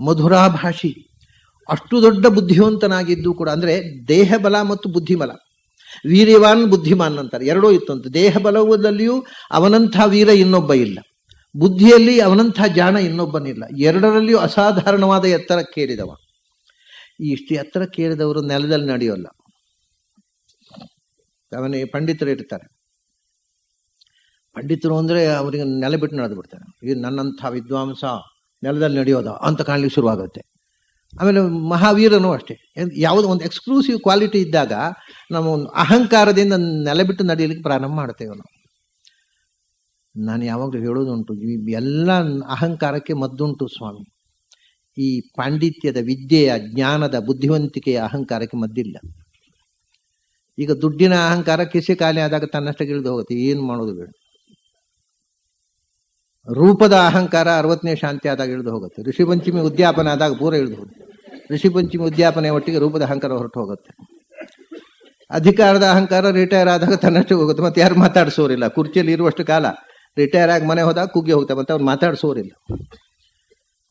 ಮಧುರಾಭಾಷಿ, ಅಷ್ಟು ದೊಡ್ಡ ಬುದ್ಧಿವಂತನಾಗಿದ್ದು ಕೂಡ, ಅಂದ್ರೆ ದೇಹ ಬಲ ಮತ್ತು ಬುದ್ಧಿಬಲ. ವೀರ್ಯವಾನ್ ಬುದ್ಧಿಮಾನ್ ಅಂತಾರೆ, ಎರಡೂ ಇತ್ತಂತೆ. ದೇಹ ಬಲದಲ್ಲಿಯೂ ಅವನಂಥ ವೀರ ಇನ್ನೊಬ್ಬ ಇಲ್ಲ, ಬುದ್ಧಿಯಲ್ಲಿ ಅವನಂಥ ಜಾಣ ಇನ್ನೊಬ್ಬನಿಲ್ಲ. ಎರಡರಲ್ಲಿಯೂ ಅಸಾಧಾರಣವಾದ ಎತ್ತರಕ್ಕೇರಿದವ. ಇಷ್ಟು ಎತ್ತರಕ್ಕೇರಿದವರು ನೆಲದಲ್ಲಿ ನಡೆಯೋಲ್ಲ. ಅವನಿಗೆ ಪಂಡಿತರು ಇರ್ತಾರೆ. ಪಂಡಿತರು ಅಂದ್ರೆ ಅವರಿಗೆ ನೆಲ ಬಿಟ್ಟು ನಡೆದು ಬಿಡ್ತಾರೆ. ಇದು ನನ್ನಂಥ ವಿದ್ವಾಂಸ ನೆಲದಲ್ಲಿ ನಡೆಯೋದ ಅಂತ ಕಾಣ್ಲಿಕ್ಕೆ ಶುರುವಾಗುತ್ತೆ. ಆಮೇಲೆ ಮಹಾವೀರನು ಅಷ್ಟೇ. ಯಾವುದೋ ಒಂದು ಎಕ್ಸ್ಕ್ಲೂಸಿವ್ ಕ್ವಾಲಿಟಿ ಇದ್ದಾಗ ನಾವು ಒಂದು ಅಹಂಕಾರದಿಂದ ನೆಲ ಬಿಟ್ಟು ನಡೆಯಲಿಕ್ಕೆ ಪ್ರಾರಂಭ ಮಾಡ್ತೇವೆ ನಾವು. ನಾನು ಯಾವಾಗಲೂ ಹೇಳೋದುಂಟು, ಎಲ್ಲ ಅಹಂಕಾರಕ್ಕೆ ಮದ್ದುಂಟು ಸ್ವಾಮಿ. ಈ ಪಾಂಡಿತ್ಯದ, ವಿದ್ಯೆಯ, ಜ್ಞಾನದ, ಬುದ್ಧಿವಂತಿಕೆಯ ಅಹಂಕಾರಕ್ಕೆ ಮದ್ದಿಲ್ಲ. ಈಗ ದುಡ್ಡಿನ ಅಹಂಕಾರ ಕಿಸೆ ಖಾಲಿ ಆದಾಗ ತನ್ನಷ್ಟಕ್ಕೆ ಇಳಿದು ಹೋಗುತ್ತೆ. ಏನು ಮಾಡೋದು ಬೇಡ. ರೂಪದ ಅಹಂಕಾರ 60ನೇ ಶಾಂತಿ ಆದಾಗ ಇಳಿದು ಹೋಗುತ್ತೆ. ಋಷಿಪಂಚಮಿ ಉದ್ಯಾಪನ ಆದಾಗ ಪೂರ ಇಳಿದು ಹೋಗುತ್ತೆ. ಋಷಿಪಂಚಮಿ ಉದ್ಯಾಪನೆ ಒಟ್ಟಿಗೆ ರೂಪದ ಅಹಂಕಾರ ಹೊರಟು ಹೋಗುತ್ತೆ. ಅಧಿಕಾರದ ಅಹಂಕಾರ ರಿಟೈರ್ ಆದಾಗ ತನ್ನಷ್ಟು ಹೋಗುತ್ತೆ. ಮತ್ತೆ ಯಾರು ಮಾತಾಡಿಸೋರಿಲ್ಲ. ಕುರ್ಚಿಯಲ್ಲಿ ಇರುವಷ್ಟು ಕಾಲ ರಿಟೈರ್ ಆಗಿ ಮನೆ ಹೋದಾಗ ಕುಗ್ಗಿ ಹೋಗ್ತಾರೆ, ಮತ್ತೆ ಅವ್ರು ಮಾತಾಡಿಸೋರಿಲ್ಲ.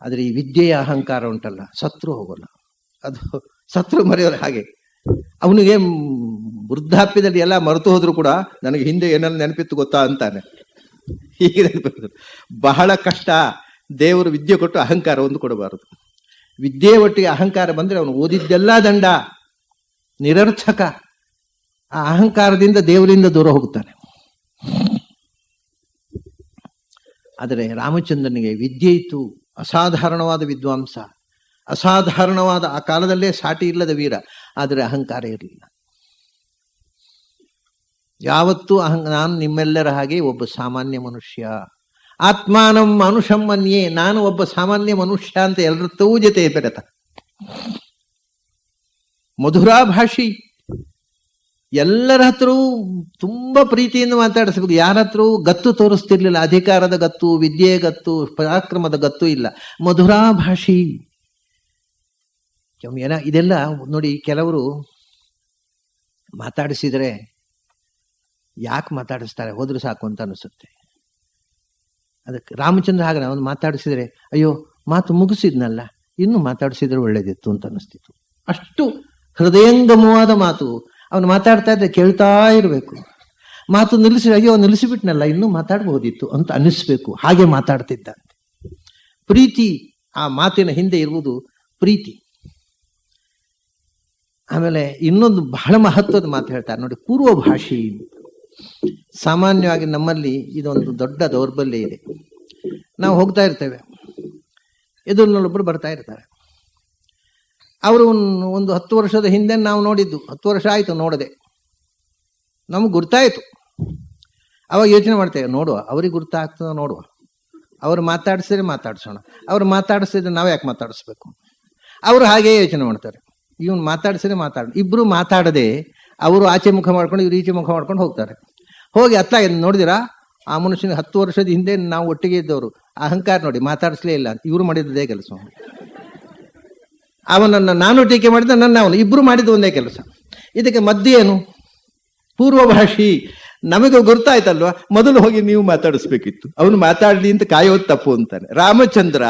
ಆದರೆ ಈ ವಿದ್ಯೆಯ ಅಹಂಕಾರ ಉಂಟಲ್ಲ, ಸತ್ರು ಹೋಗೋಲ್ಲ. ಅದು ಸತ್ರು ಮರೆಯೋರು ಹಾಗೆ. ಅವನಿಗೆ ವೃದ್ಧಾಪ್ಯದಲ್ಲಿ ಎಲ್ಲ ಮರೆತು ಹೋದ್ರು ಕೂಡ ನನಗೆ ಹಿಂದೆ ಏನೆಲ್ಲ ನೆನಪಿತ್ತು ಗೊತ್ತಾ ಅಂತಾನೆ. ಹೀಗೆ ನೆನಪಿತ್ತು. ಬಹಳ ಕಷ್ಟ. ದೇವರು ವಿದ್ಯೆ ಕೊಟ್ಟು ಅಹಂಕಾರ ಒಂದು ಕೊಡಬಾರದು. ವಿದ್ಯೆ ಒಟ್ಟಿಗೆ ಅಹಂಕಾರ ಬಂದ್ರೆ ಅವನು ಓದಿದ್ದೆಲ್ಲ ದಂಡ, ನಿರರ್ಥಕ. ಆ ಅಹಂಕಾರದಿಂದ ದೇವರಿಂದ ದೂರ ಹೋಗುತ್ತಾನೆ. ಆದರೆ ರಾಮಚಂದ್ರನಿಗೆ ವಿದ್ಯೆ ಇತ್ತು, ಅಸಾಧಾರಣವಾದ ವಿದ್ವಾಂಸ, ಅಸಾಧಾರಣವಾದ ಆ ಕಾಲದಲ್ಲೇ ಸಾಟಿ ಇಲ್ಲದ ವೀರ. ಆದರೆ ಅಹಂಕಾರ ಇರಲಿಲ್ಲ. ಯಾವತ್ತೂ ನಾನು ನಿಮ್ಮೆಲ್ಲರ ಹಾಗೆ ಒಬ್ಬ ಸಾಮಾನ್ಯ ಮನುಷ್ಯ, ಆತ್ಮಾನಂ ಮನುಷ್ಯಂ ಮನ್ಯೆ, ನಾನು ಒಬ್ಬ ಸಾಮಾನ್ಯ ಮನುಷ್ಯ ಅಂತ ಎಲ್ಲರತ್ತೂ ಜೊತೆ ಬೆರೆತ. ಮಧುರಾಭಾಷಿ, ಎಲ್ಲರ ಹತ್ರವೂ ತುಂಬಾ ಪ್ರೀತಿಯಿಂದ ಮಾತಾಡಿಸ್ಬೇಕು. ಯಾರ ಹತ್ರವೂ ಗತ್ತು ತೋರಿಸ್ತಿರ್ಲಿಲ್ಲ. ಅಧಿಕಾರದ ಗತ್ತು, ವಿದ್ಯೆಯ ಗತ್ತು, ಪರಾಕ್ರಮದ ಗತ್ತು ಇಲ್ಲ. ಮಧುರಾಭಾಷಿ. ಇದೆಲ್ಲ ನೋಡಿ, ಕೆಲವರು ಮಾತಾಡಿಸಿದ್ರೆ ಯಾಕೆ ಮಾತಾಡಿಸ್ತಾರೆ, ಹೋದ್ರೆ ಸಾಕು ಅಂತ ಅನಿಸುತ್ತೆ. ಅದಕ್ಕೆ ರಾಮಚಂದ್ರ ಹಾಗೆ ಅವನು ಮಾತಾಡಿಸಿದ್ರೆ, ಅಯ್ಯೋ ಮಾತು ಮುಗಿಸಿದ್ನಲ್ಲ, ಇನ್ನು ಮಾತಾಡಿಸಿದ್ರೆ ಒಳ್ಳೇದಿತ್ತು ಅಂತ ಅನಿಸ್ತಿತ್ತು. ಅಷ್ಟು ಹೃದಯಂಗಮವಾದ ಮಾತು. ಅವನು ಮಾತಾಡ್ತಾ ಇದ್ರೆ ಕೇಳ್ತಾ ಇರಬೇಕು. ಮಾತು ನಿಲ್ಲಿಸಿ, ಅಯ್ಯೋ ನಿಲ್ಲಿಸಿಬಿಟ್ನಲ್ಲ, ಇನ್ನೂ ಮಾತಾಡ್ಬಹುದಿತ್ತು ಅಂತ ಅನ್ನಿಸ್ಬೇಕು. ಹಾಗೆ ಮಾತಾಡ್ತಿದ್ದ. ಪ್ರೀತಿ, ಆ ಮಾತಿನ ಹಿಂದೆ ಇರುವುದು ಪ್ರೀತಿ. ಆಮೇಲೆ ಇನ್ನೊಂದು ಬಹಳ ಮಹತ್ವದ ಮಾತು ಹೇಳ್ತಾರೆ ನೋಡಿ, ಪೂರ್ವಭಾಷಿ. ಸಾಮಾನ್ಯವಾಗಿ ನಮ್ಮಲ್ಲಿ ಇದೊಂದು ದೊಡ್ಡ ದೌರ್ಬಲ್ಯ ಇದೆ. ನಾವು ಹೋಗ್ತಾ ಇರ್ತೇವೆ, ಎದುರಿನಲ್ಲೊಬ್ಬರು ಬರ್ತಾ ಇರ್ತಾರೆ. ಅವರು ಒಂದು 10 ವರ್ಷದ ಹಿಂದೆ ನಾವು ನೋಡಿದ್ದು, 10 ವರ್ಷ ಆಯ್ತು ನೋಡದೆ, ನಮ್ಗೆ ಗುರ್ತಾಯ್ತು. ಅವಾಗ ಯೋಚನೆ ಮಾಡ್ತೇವೆ, ನೋಡುವ ಅವ್ರಿಗೆ ಗುರ್ತಾಗ್ತದ ನೋಡುವ, ಅವ್ರು ಮಾತಾಡಿಸಿದ್ರೆ ಮಾತಾಡ್ಸೋಣ, ಅವ್ರು ಮಾತಾಡಿಸಿದ್ರೆ ನಾವು ಯಾಕೆ ಮಾತಾಡಿಸ್ಬೇಕು. ಅವರು ಹಾಗೇ ಯೋಚನೆ ಮಾಡ್ತಾರೆ. ಇವನು ಮಾತಾಡಿಸಿದ್ರೆ ಇಬ್ರು ಮಾತಾಡದೆ ಅವರು ಆಚೆ ಮುಖ ಮಾಡ್ಕೊಂಡು ಇವ್ರು ಈಚೆ ಮುಖ ಮಾಡ್ಕೊಂಡು ಹೋಗ್ತಾರೆ. ಹೋಗಿ ನೋಡಿದಿರಾ, ಆ ಮನುಷ್ಯನಿಗೆ 10 ವರ್ಷದ ಹಿಂದೆ ನಾವು ಒಟ್ಟಿಗೆ ಇದ್ದವರು ಅಹಂಕಾರ ನೋಡಿ, ಮಾತಾಡಿಸ್ಲೇ ಇಲ್ಲ. ಇವರು ಮಾಡಿದ್ದೇ ಕೆಲಸ. ಅವನನ್ನು ನಾನು ಟೀಕೆ ಮಾಡಿದ, ಅವನು ಇಬ್ರು ಮಾಡಿದ್ದು ಒಂದೇ ಕೆಲಸ. ಇದಕ್ಕೆ ಮಧ್ಯ ಏನು? ಪೂರ್ವಭಾಷಿ. ನಮಗೆ ಗೊತ್ತಾಯ್ತಲ್ವಾ, ಮೊದಲು ಹೋಗಿ ನೀವು ಮಾತಾಡಿಸ್ಬೇಕಿತ್ತು, ಅವನು ಮಾತಾಡ್ಲಿ ಅಂತ ಕಾಯೋದು ತಪ್ಪು ಅಂತಾನೆ. ರಾಮಚಂದ್ರ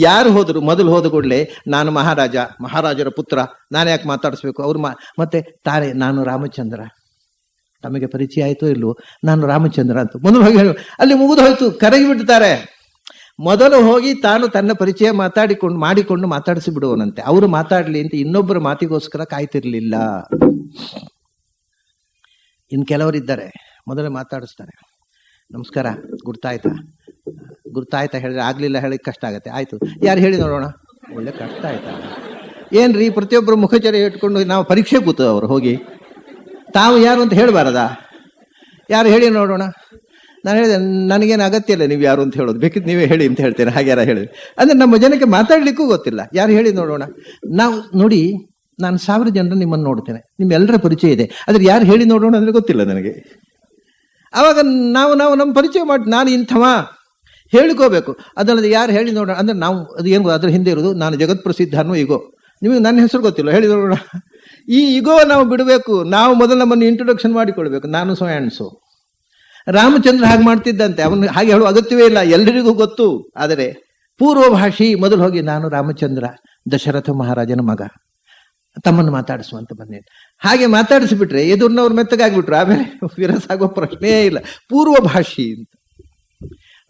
ಯಾರು ಹೋದ್ರು ಮೊದಲು ಹೋದ ಕೂಡಲೇ, ನಾನು ಮಹಾರಾಜರ ಪುತ್ರ, ನಾನು ಯಾಕೆ ಮಾತಾಡಿಸ್ಬೇಕು, ಅವ್ರು ಮತ್ತೆ ತಾರೆ ನಾನು ರಾಮಚಂದ್ರ, ತಮಗೆ ಪರಿಚಯ ಆಯ್ತೋ ಇಲ್ವೋ, ನಾನು ರಾಮಚಂದ್ರ ಅಂತ ಮೊದಲು ಹೋಗಿ ಅಲ್ಲಿ ಮುಗಿದು ಹೋಯ್ತು, ಕರಗಿ ಬಿಡ್ತಾರೆ. ಮೊದಲು ಹೋಗಿ ತಾನು ತನ್ನ ಪರಿಚಯ ಮಾಡಿಕೊಂಡು ಮಾತಾಡಿಸಿ ಬಿಡುವನಂತೆ. ಅವರು ಮಾತಾಡ್ಲಿ ಅಂತ ಇನ್ನೊಬ್ಬರ ಮಾತಿಗೋಸ್ಕರ ಕಾಯ್ತಿರ್ಲಿಲ್ಲ. ಇನ್ನು ಕೆಲವರಿದ್ದಾರೆ, ಮೊದಲೇ ಮಾತಾಡಿಸ್ತಾರೆ. ನಮಸ್ಕಾರ, ಗುರ್ತಾಯ್ತಾ ಹೇಳಿದ್ರೆ ಆಗ್ಲಿಲ್ಲ, ಹೇಳಿ ಕಷ್ಟ ಆಗತ್ತೆ. ಆಯ್ತು, ಯಾರು ಹೇಳಿ ನೋಡೋಣ. ಒಳ್ಳೆ ಕಷ್ಟ ಆಯ್ತಾ ಏನ್ರಿ, ಪ್ರತಿಯೊಬ್ಬರು ಮುಖಚರ್ಯ ಇಟ್ಕೊಂಡು ನಾವು ಪರೀಕ್ಷೆ ಕೂತು ಅವರು ಹೋಗಿ ತಾವು ಯಾರು ಅಂತ ಹೇಳಬಾರದಾ? ಯಾರು ಹೇಳಿ ನೋಡೋಣ. ನಾನು ಹೇಳಿದೆ, ನನಗೇನು ಅಗತ್ಯ ಇಲ್ಲ ನೀವು ಯಾರು ಅಂತ ಹೇಳೋದು, ಬೇಕಿದ್ದು ನೀವೇ ಹೇಳಿ ಅಂತ ಹೇಳ್ತೇನೆ. ಹಾಗೆ ಯಾರ ಹೇಳಿ ಅಂದ್ರೆ ನಮ್ಮ ಜನಕ್ಕೆ ಮಾತಾಡ್ಲಿಕ್ಕೂ ಗೊತ್ತಿಲ್ಲ. ಯಾರು ಹೇಳಿ ನೋಡೋಣ. ನಾವು ನೋಡಿ, ನಾನು 1000 ಜನರು ನಿಮ್ಮನ್ನು ನೋಡ್ತೇನೆ, ನಿಮ್ಮೆಲ್ಲರ ಪರಿಚಯ ಇದೆ, ಆದ್ರೆ ಯಾರು ಹೇಳಿ ನೋಡೋಣ ಅಂದ್ರೆ ಗೊತ್ತಿಲ್ಲ ನನಗೆ. ಆವಾಗ ನಾವು ನಮ್ಮ ಪರಿಚಯ ಮಾಡಿ, ನಾನು ಇಂಥವ ಹೇಳ್ಕೋಬೇಕು. ಅದಲ್ಲದೆ ಯಾರು ಹೇಳಿ ನೋಡೋಣ ಅಂದ್ರೆ ನಾವು ಅದು ಏನು, ಅದ್ರ ಹಿಂದೆ ಇರೋದು ನಾನು ಜಗತ್ ಪ್ರಸಿದ್ಧ ಅನ್ನೋ ಈಗೋ. ನಿಮಗೆ ನನ್ನ ಹೆಸರು ಗೊತ್ತಿಲ್ಲ, ಹೇಳಿ ನೋಡೋಣ. ಈ ಈಗೋ ನಾವು ಬಿಡಬೇಕು. ನಾವು ಮೊದಲು ನಮ್ಮನ್ನು ಇಂಟ್ರೊಡಕ್ಷನ್ ಮಾಡಿಕೊಳ್ಬೇಕು, ನಾನು ಸೋ ಆ್ಯಂಡ್ ಸೋ. ರಾಮಚಂದ್ರ ಹಾಗೆ ಮಾಡ್ತಿದ್ದಂತೆ. ಅವನು ಹಾಗೆ ಹೇಳುವ ಅಗತ್ಯವೇ ಇಲ್ಲ, ಎಲ್ಲರಿಗೂ ಗೊತ್ತು. ಆದರೆ ಪೂರ್ವಭಾಷಿ ಮೊದಲು ಹೋಗಿ, ನಾನು ರಾಮಚಂದ್ರ, ದಶರಥ ಮಹಾರಾಜನ ಮಗ, ತಮ್ಮನ್ನು ಮಾತಾಡಿಸುವಂತ ಬಂದೇನೆ. ಹಾಗೆ ಮಾತಾಡಿಸಿಬಿಟ್ರೆ ಎದುರಿನವ್ರು ಮೆತ್ತಗಾಗ್ಬಿಟ್ರು, ಆಮೇಲೆ ವಿರಸಾಗುವ ಪ್ರಶ್ನೆಯೇ ಇಲ್ಲ. ಪೂರ್ವಭಾಷಿ ಅಂತ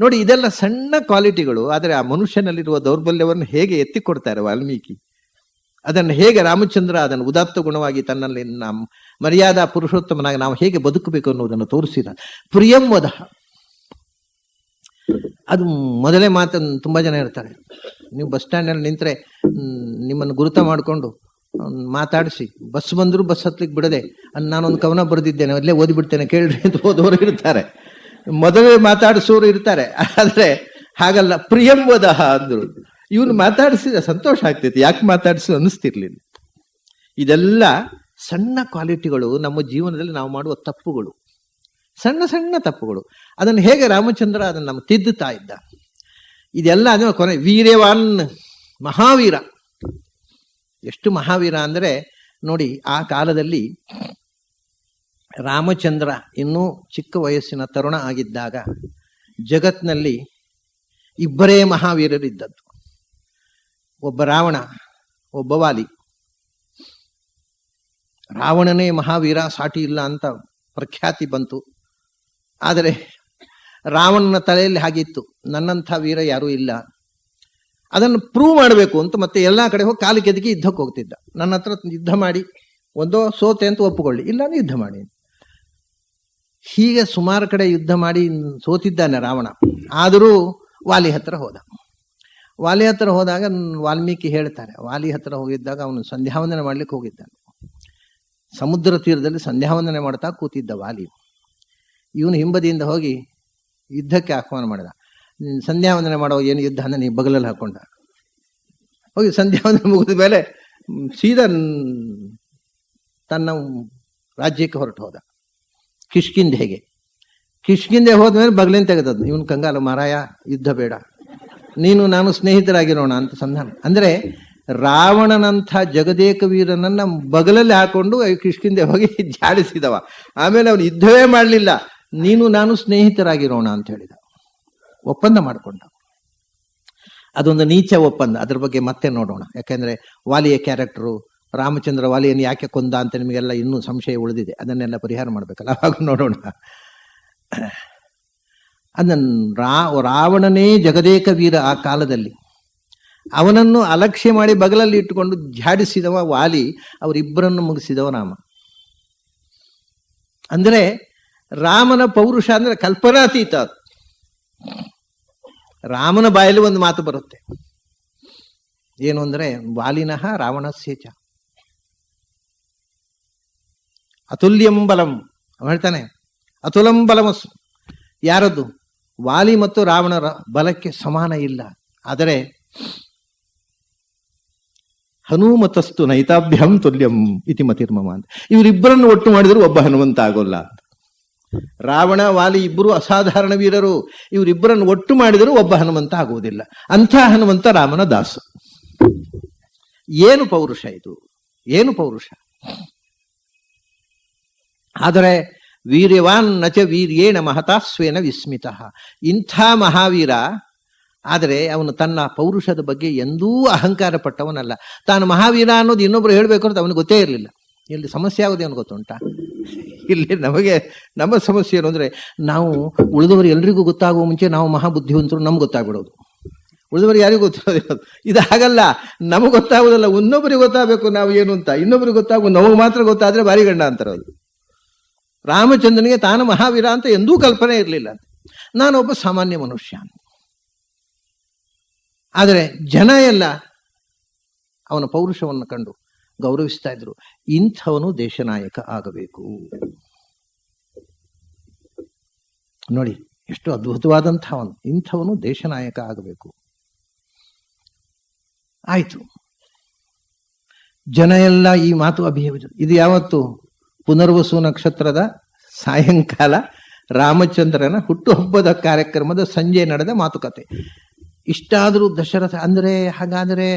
ನೋಡಿ, ಇದೆಲ್ಲ ಸಣ್ಣ ಕ್ವಾಲಿಟಿಗಳು. ಆದರೆ ಆ ಮನುಷ್ಯನಲ್ಲಿರುವ ದೌರ್ಬಲ್ಯವನ್ನು ಹೇಗೆ ಎತ್ತಿಕೊಡ್ತಾರೆ ವಾಲ್ಮೀಕಿ. ಅದನ್ನು ಹೇಗೆ ರಾಮಚಂದ್ರ ಅದನ್ನು ಉದಾತ್ತ ಗುಣವಾಗಿ ತನ್ನಲ್ಲಿ ಮರ್ಯಾದಾ ಪುರುಷೋತ್ತಮನಾಗಿ ನಾವು ಹೇಗೆ ಬದುಕಬೇಕು ಅನ್ನೋದನ್ನು ತೋರಿಸಿದ. ಪ್ರಿಯಂ ವದ, ಅದು ಮೊದಲೇ ಮಾತನ್ನು ತುಂಬಾ ಜನ ಇರ್ತಾರೆ. ನೀವು ಬಸ್ ಸ್ಟ್ಯಾಂಡಲ್ಲಿ ನಿಂತರೆ ನಿಮ್ಮನ್ನು ಗುರುತ ಮಾಡಿಕೊಂಡು ಮಾತಾಡಿಸಿ, ಬಸ್ ಬಂದ್ರು ಬಸ್ ಹತ್ಲಿಕ್ಕೆ ಬಿಡದೆ, ನಾನೊಂದು ಕವನ ಬರೆದಿದ್ದೇನೆ ಅಲ್ಲೇ ಓದಿಬಿಡ್ತೇನೆ ಕೇಳ್ರಿ ಅಂತ ಓದೋರು ಇರ್ತಾರೆ, ಮೊದಲೇ ಮಾತಾಡಿಸೋರು ಇರ್ತಾರೆ. ಆದ್ರೆ ಹಾಗಲ್ಲ, ಪ್ರಿಯಂ ವದ ಅಂದ್ರು. ಇವನು ಮಾತಾಡಿಸಿದ ಸಂತೋಷ ಆಗ್ತೈತಿ, ಯಾಕೆ ಮಾತಾಡಿಸಿ ಅನ್ನಿಸ್ತಿರ್ಲಿಲ್ಲ. ಇದೆಲ್ಲ ಸಣ್ಣ ಕ್ವಾಲಿಟಿಗಳು, ನಮ್ಮ ಜೀವನದಲ್ಲಿ ನಾವು ಮಾಡುವ ತಪ್ಪುಗಳು, ಸಣ್ಣ ಸಣ್ಣ ತಪ್ಪುಗಳು. ಅದನ್ನು ಹೇಗೆ ರಾಮಚಂದ್ರ ಅದನ್ನು ನಮ್ಮ ತಿದ್ದುತ್ತಾ ಇದ್ದ. ಇದೆಲ್ಲ ಅದು ಕೊನೆ ವೀರ್ಯವಾನ್ ಮಹಾವೀರ. ಎಷ್ಟು ಮಹಾವೀರ ಅಂದರೆ ನೋಡಿ, ಆ ಕಾಲದಲ್ಲಿ ರಾಮಚಂದ್ರ ಇನ್ನೂ ಚಿಕ್ಕ ವಯಸ್ಸಿನ ತರುಣ ಆಗಿದ್ದಾಗ ಜಗತ್ನಲ್ಲಿ ಇಬ್ಬರೇ ಮಹಾವೀರರಿದ್ದದ್ದು. ಒಬ್ಬ ರಾವಣ, ಒಬ್ಬ ವಾಲಿ. ರಾವಣನೇ ಮಹಾವೀರ, ಸಾಟಿ ಇಲ್ಲ ಅಂತ ಪ್ರಖ್ಯಾತಿ ಬಂತು. ಆದರೆ ರಾವಣನ ತಲೆಯಲ್ಲಿ ಹಾಗಿತ್ತು, ನನ್ನಂಥ ವೀರ ಯಾರೂ ಇಲ್ಲ, ಅದನ್ನು ಪ್ರೂವ್ ಮಾಡಬೇಕು ಅಂತ ಮತ್ತೆ ಎಲ್ಲ ಕಡೆ ಹೋಗಿ ಕಾಲು ಕೆದಕಿ ಯುದ್ಧಕ್ಕೆ ಹೋಗ್ತಿದ್ದ. ನನ್ನ ಹತ್ರ ಯುದ್ಧ ಮಾಡಿ, ಒಂದೋ ಸೋತೆ ಅಂತ ಒಪ್ಪಿಕೊಳ್ಳಿ, ಇಲ್ಲಾಂದ್ರೆ ಯುದ್ಧ ಮಾಡಿ. ಹೀಗೆ ಸುಮಾರು ಕಡೆ ಯುದ್ಧ ಮಾಡಿ ಸೋತಿದ್ದಾನೆ ರಾವಣ. ಆದರೂ ವಾಲಿ ಹತ್ರ ಹೋದ. ವಾಲಿ ಹತ್ರ ಹೋದಾಗ ವಾಲ್ಮೀಕಿ ಹೇಳ್ತಾರೆ, ವಾಲಿ ಹತ್ರ ಹೋಗಿದ್ದಾಗ ಅವನು ಸಂಧ್ಯಾವಂದನೆ ಮಾಡ್ಲಿಕ್ಕೆ ಹೋಗಿದ್ದಾನೆ. ಸಮುದ್ರ ತೀರದಲ್ಲಿ ಸಂಧ್ಯಾವಂದನೆ ಮಾಡ್ತಾ ಕೂತಿದ್ದ ವಾಲಿ. ಇವನು ಹಿಂಬದಿಯಿಂದ ಹೋಗಿ ಯುದ್ಧಕ್ಕೆ ಆಹ್ವಾನ ಮಾಡಿದ. ಸಂಧ್ಯಾವಂದನೆ ಮಾಡೋ ಏನು ಯುದ್ಧ ಅಂದ್ರೆ ನೀವು ಬಗಲಲ್ಲಿ ಹಾಕೊಂಡ ಹೋಗಿ ಸಂಧ್ಯಾವಂದನೆ ಮುಗಿದ ಮೇಲೆ ಸೀದಾ ತನ್ನ ರಾಜ್ಯಕ್ಕೆ ಹೊರಟು ಹೋದ. ಕಿಷ್ಕಿಂಧೆಗೆ. ಕಿಷ್ಕಿಂಧೆ ಹೋದ್ಮೇಲೆ ಬಗಲಿನ ತೆಗೆದದ್ದು. ಇವನು ಕಂಗಾಲ, ಮಾರಾಯ ಯುದ್ಧ ಬೇಡ, ನೀನು ನಾನು ಸ್ನೇಹಿತರಾಗಿರೋಣ ಅಂತ ಸಂಧಾನ. ಅಂದ್ರೆ ರಾವಣನಂಥ ಜಗದೇಕ ವೀರನನ್ನ ಬಗಲಲ್ಲಿ ಹಾಕೊಂಡು ಕಿಷ್ಕಿಂಧೆ ಹೋಗಿ ಜಾಡಿಸಿದವ. ಆಮೇಲೆ ಅವನು ಯುದ್ಧವೇ ಮಾಡಲಿಲ್ಲ, ನೀನು ನಾನು ಸ್ನೇಹಿತರಾಗಿರೋಣ ಅಂತ ಹೇಳಿದ. ಒಪ್ಪಂದ ಮಾಡಿಕೊಂಡ. ಅದೊಂದು ನೀಚ ಒಪ್ಪಂದ. ಅದ್ರ ಬಗ್ಗೆ ಮತ್ತೆ ನೋಡೋಣ. ಯಾಕೆಂದ್ರೆ ವಾಲಿಯ ಕ್ಯಾರೆಕ್ಟರು, ರಾಮಚಂದ್ರ ವಾಲಿಯನ್ನು ಯಾಕೆ ಕೊಂದ ಅಂತ ನಿಮಗೆಲ್ಲ ಇನ್ನೂ ಸಂಶಯ ಉಳಿದಿದೆ. ಅದನ್ನೆಲ್ಲ ಪರಿಹಾರ ಮಾಡ್ಬೇಕಲ್ಲ, ಅವಾಗ ನೋಡೋಣ. ಅದನ್ನು ರಾವಣನೇ ಜಗದೇಕ ವೀರ ಆ ಕಾಲದಲ್ಲಿ. ಅವನನ್ನು ಅಲಕ್ಷ್ಯ ಮಾಡಿ ಬಗಲಲ್ಲಿ ಇಟ್ಟುಕೊಂಡು ಝಾಡಿಸಿದವ ವಾಲಿ, ಅವರಿಬ್ಬರನ್ನು ಮುಗಿಸಿದವ ರಾಮ. ಅಂದ್ರೆ ರಾಮನ ಪೌರುಷ ಅಂದ್ರೆ ಕಲ್ಪನಾತೀತ. ರಾಮನ ಬಾಯಲ್ಲಿ ಒಂದು ಮಾತು ಬರುತ್ತೆ, ಏನು ಅಂದ್ರೆ ವಾಲಿನಃ ರಾವಣಸ್ಯೇಚ ಅತುಲ್ಯಂ ಬಲಂ. ಹೇಳ್ತಾನೆ ಅತುಲಂ ಬಲಮಸ್. ಯಾರದ್ದು? ವಾಲಿ ಮತ್ತು ರಾವಣರ ಬಲಕ್ಕೆ ಸಮಾನ ಇಲ್ಲ. ಆದರೆ ಹನುಮತಸ್ತು ನೈತಾಭ್ಯಂ ತುಲ್ಯಂ ಇತಿ ಮತಿರ್ಮಮ ಅಂತ. ಇವರಿಬ್ಬರನ್ನು ಒಟ್ಟು ಮಾಡಿದ್ರು ಒಬ್ಬ ಹನುಮಂತ ಆಗೋಲ್ಲ ಅಂತ. ರಾವಣ ವಾಲಿ ಇಬ್ಬರು ಅಸಾಧಾರಣ ವೀರರು, ಇವರಿಬ್ಬರನ್ನು ಒಟ್ಟು ಮಾಡಿದರೂ ಒಬ್ಬ ಹನುಮಂತ ಆಗುವುದಿಲ್ಲ. ಅಂಥ ಹನುಮಂತ ರಾಮನ ದಾಸ. ಏನು ಪೌರುಷ ಇದು, ಏನು ಪೌರುಷ! ಆದರೆ ವೀರ್ಯವಾನ್ ನಚ ವೀರ್ಯೇಣ ಮಹತಾಸ್ವೇನ ವಿಸ್ಮಿತ. ಇಂಥ ಮಹಾವೀರ, ಆದರೆ ಅವನು ತನ್ನ ಪೌರುಷದ ಬಗ್ಗೆ ಎಂದೂ ಅಹಂಕಾರ ಪಟ್ಟವನಲ್ಲ. ತಾನು ಮಹಾವೀರ ಅನ್ನೋದು ಇನ್ನೊಬ್ರು ಹೇಳಬೇಕು ಅಂತ ಅವನಿಗೆ ಗೊತ್ತೇ ಇರಲಿಲ್ಲ. ಇಲ್ಲಿ ಸಮಸ್ಯೆ ಆಗೋದು ಅವನು ಗೊತ್ತುಂಟಾ? ಇಲ್ಲಿ ನಮ್ಮ ಸಮಸ್ಯೆ ಏನು ಅಂದ್ರೆ, ನಾವು ಉಳಿದವರು ಎಲ್ರಿಗೂ ಗೊತ್ತಾಗುವ ಮುಂಚೆ ನಾವು ಮಹಾಬುದ್ಧಿವಂತರು ನಮ್ಗೆ ಗೊತ್ತಾಗ್ಬಿಡೋದು. ಉಳಿದವರು ಯಾರಿಗೂ ಗೊತ್ತಿರೋದು ಇದು ಹಾಗಲ್ಲ. ನಮಗೆ ಗೊತ್ತಾಗೋದಲ್ಲ, ಇನ್ನೊಬ್ಬರಿಗೆ ಗೊತ್ತಾಗಬೇಕು ನಾವು ಏನು ಅಂತ. ಇನ್ನೊಬ್ಬರಿಗೆ ಗೊತ್ತಾಗುವ ನಮಗೆ ಮಾತ್ರ ಗೊತ್ತಾದ್ರೆ ಭಾರಿ ಗಂಡ ಅಂತಾರದು. ರಾಮಚಂದ್ರನಿಗೆ ತಾನು ಮಹಾವೀರ ಅಂತ ಎಂದೂ ಕಲ್ಪನೆ ಇರಲಿಲ್ಲ. ನಾನೊಬ್ಬ ಸಾಮಾನ್ಯ ಮನುಷ್ಯ. ಆದರೆ ಜನ ಎಲ್ಲ ಅವನ ಪೌರುಷವನ್ನು ಕಂಡು ಗೌರವಿಸ್ತಾ ಇದ್ರು. ಇಂಥವನು ದೇಶನಾಯಕ ಆಗಬೇಕು. ನೋಡಿ ಎಷ್ಟು ಅದ್ಭುತವಾದಂಥವನು. ಇಂಥವನು ದೇಶನಾಯಕ ಆಗಬೇಕು. ಆಯ್ತು, ಜನ ಎಲ್ಲ ಈ ಮಾತು ಅಭಿನಯಿಸಿದರು. ಇದು ಯಾವತ್ತು? ಪುನರ್ವಸು ನಕ್ಷತ್ರದ ಸಾಯಂಕಾಲ ರಾಮಚಂದ್ರನ ಹುಟ್ಟುಹಬ್ಬದ ಕಾರ್ಯಕ್ರಮದ ಸಂಜೆ ನಡೆದ ಮಾತುಕತೆ. ಇಷ್ಟಾದರೂ ದಶರಥ ಅಂದ್ರೆ, ಹಾಗಾದರೆ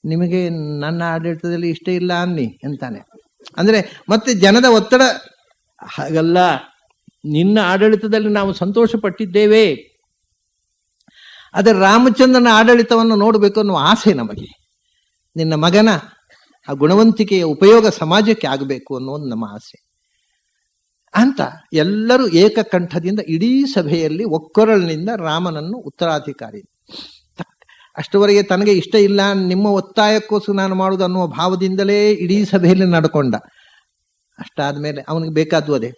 ನಿಮಗೆ ನನ್ನ ಆಡಳಿತದಲ್ಲಿ ಇಷ್ಟ ಇಲ್ಲ ಅನ್ನಿ ಅಂತಾನೆ. ಅಂದ್ರೆ ಮತ್ತೆ ಜನದ ಒತ್ತಡ. ಹಾಗಲ್ಲ, ನಿನ್ನ ಆಡಳಿತದಲ್ಲಿ ನಾವು ಸಂತೋಷ ಪಟ್ಟಿದ್ದೇವೆ, ಆದರೆ ರಾಮಚಂದ್ರನ ಆಡಳಿತವನ್ನು ನೋಡಬೇಕು ಅನ್ನುವ ಆಸೆ ನಮಗೆ. ನಿನ್ನ ಮಗನ ಆ ಗುಣವಂತಿಕೆಯ ಉಪಯೋಗ ಸಮಾಜಕ್ಕೆ ಆಗಬೇಕು ಅನ್ನೋದು ನಮ್ಮ ಆಸೆ ಅಂತ ಎಲ್ಲರೂ ಏಕಕಂಠದಿಂದ ಇಡೀ ಸಭೆಯಲ್ಲಿ ಒಕ್ಕೊರಳಿನಿಂದ ರಾಮನನ್ನು ಉತ್ತರಾಧಿಕಾರಿ. ಅಷ್ಟುವರೆಗೆ ತನಗೆ ಇಷ್ಟ ಇಲ್ಲ, ನಿಮ್ಮ ಒತ್ತಾಯಕ್ಕೋಸ್ಕರ ನಾನು ಮಾಡುವುದು ಅನ್ನುವ ಭಾವದಿಂದಲೇ ಇಡೀ ಸಭೆಯಲ್ಲಿ ನಡ್ಕೊಂಡ. ಅಷ್ಟಾದ್ಮೇಲೆ ಅವನಿಗೆ ಬೇಕಾದ್ದು ಅದೇ,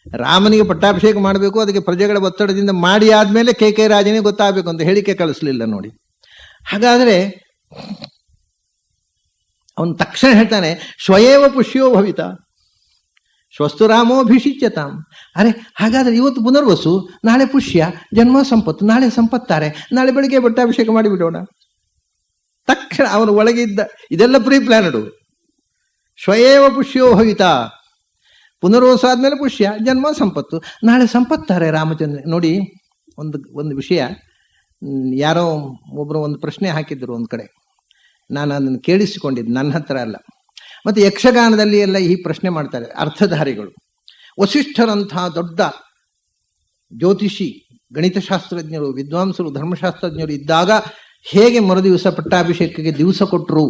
ರಾಮನಿಗೆ ಪಟ್ಟಾಭಿಷೇಕ ಮಾಡಬೇಕು, ಅದಕ್ಕೆ ಪ್ರಜೆಗಳ ಒತ್ತಡದಿಂದ ಮಾಡಿ ಆದ್ಮೇಲೆ ಕೆ ರಾಜನಿಗೆ ಗೊತ್ತಾಗಬೇಕು ಅಂತ ಹೇಳಿಕೆ ಕಳಿಸ್ಲಿಲ್ಲ ನೋಡಿ. ಹಾಗಾದ್ರೆ ಅವನು ತಕ್ಷಣ ಹೇಳ್ತಾನೆ, ಶ್ವಯೇವ ಪುಷ್ಯೋ ಭವಿತ ಸ್ವಸ್ತು ರಾಮೋಭಿಷಿಚ್ಯತಾಂ. ಅರೆ ಹಾಗಾದ್ರೆ ಇವತ್ತು ಪುನರ್ವಸು, ನಾಳೆ ಪುಷ್ಯ, ಜನ್ಮ ಸಂಪತ್ತು, ನಾಳೆ ಸಂಪತ್ತಾರೆ, ನಾಳೆ ಬೆಳಿಗ್ಗೆ ಪಟ್ಟಾಭಿಷೇಕ ಮಾಡಿಬಿಡೋಣ. ತಕ್ಷಣ ಅವನು ಒಳಗಿದ್ದ ಇದೆಲ್ಲ ಪ್ರೀ ಪ್ಲಾನಡು. ಶ್ವಯೇವ ಪುಷ್ಯೋ ಭವಿತ, ಪುನರ್ವಸು ಆದ್ಮೇಲೆ ಪುಷ್ಯ, ಜನ್ಮ ಸಂಪತ್ತು, ನಾಳೆ ಸಂಪತ್ತಾರೆ ರಾಮಚಂದ್ರ. ನೋಡಿ ಒಂದು ವಿಷಯ, ಯಾರೋ ಒಬ್ರು ಒಂದು ಪ್ರಶ್ನೆ ಹಾಕಿದ್ರು ಒಂದ್ ಕಡೆ, ನಾನು ಅದನ್ನು ಕೇಳಿಸಿಕೊಂಡಿದ್ದು, ನನ್ನ ಹತ್ರ ಅಲ್ಲ. ಮತ್ತೆ ಯಕ್ಷಗಾನದಲ್ಲಿ ಎಲ್ಲ ಈ ಪ್ರಶ್ನೆ ಮಾಡ್ತಾರೆ ಅರ್ಥಧಾರಿಗಳು. ವಸಿಷ್ಠರಂತಹ ದೊಡ್ಡ ಜ್ಯೋತಿಷಿ, ಗಣಿತಶಾಸ್ತ್ರಜ್ಞರು, ವಿದ್ವಾಂಸರು, ಧರ್ಮಶಾಸ್ತ್ರಜ್ಞರು ಇದ್ದಾಗ ಹೇಗೆ ಮರುದಿವಸ ಪಟ್ಟಾಭಿಷೇಕಕ್ಕೆ ದಿವಸ ಕೊಟ್ಟರು?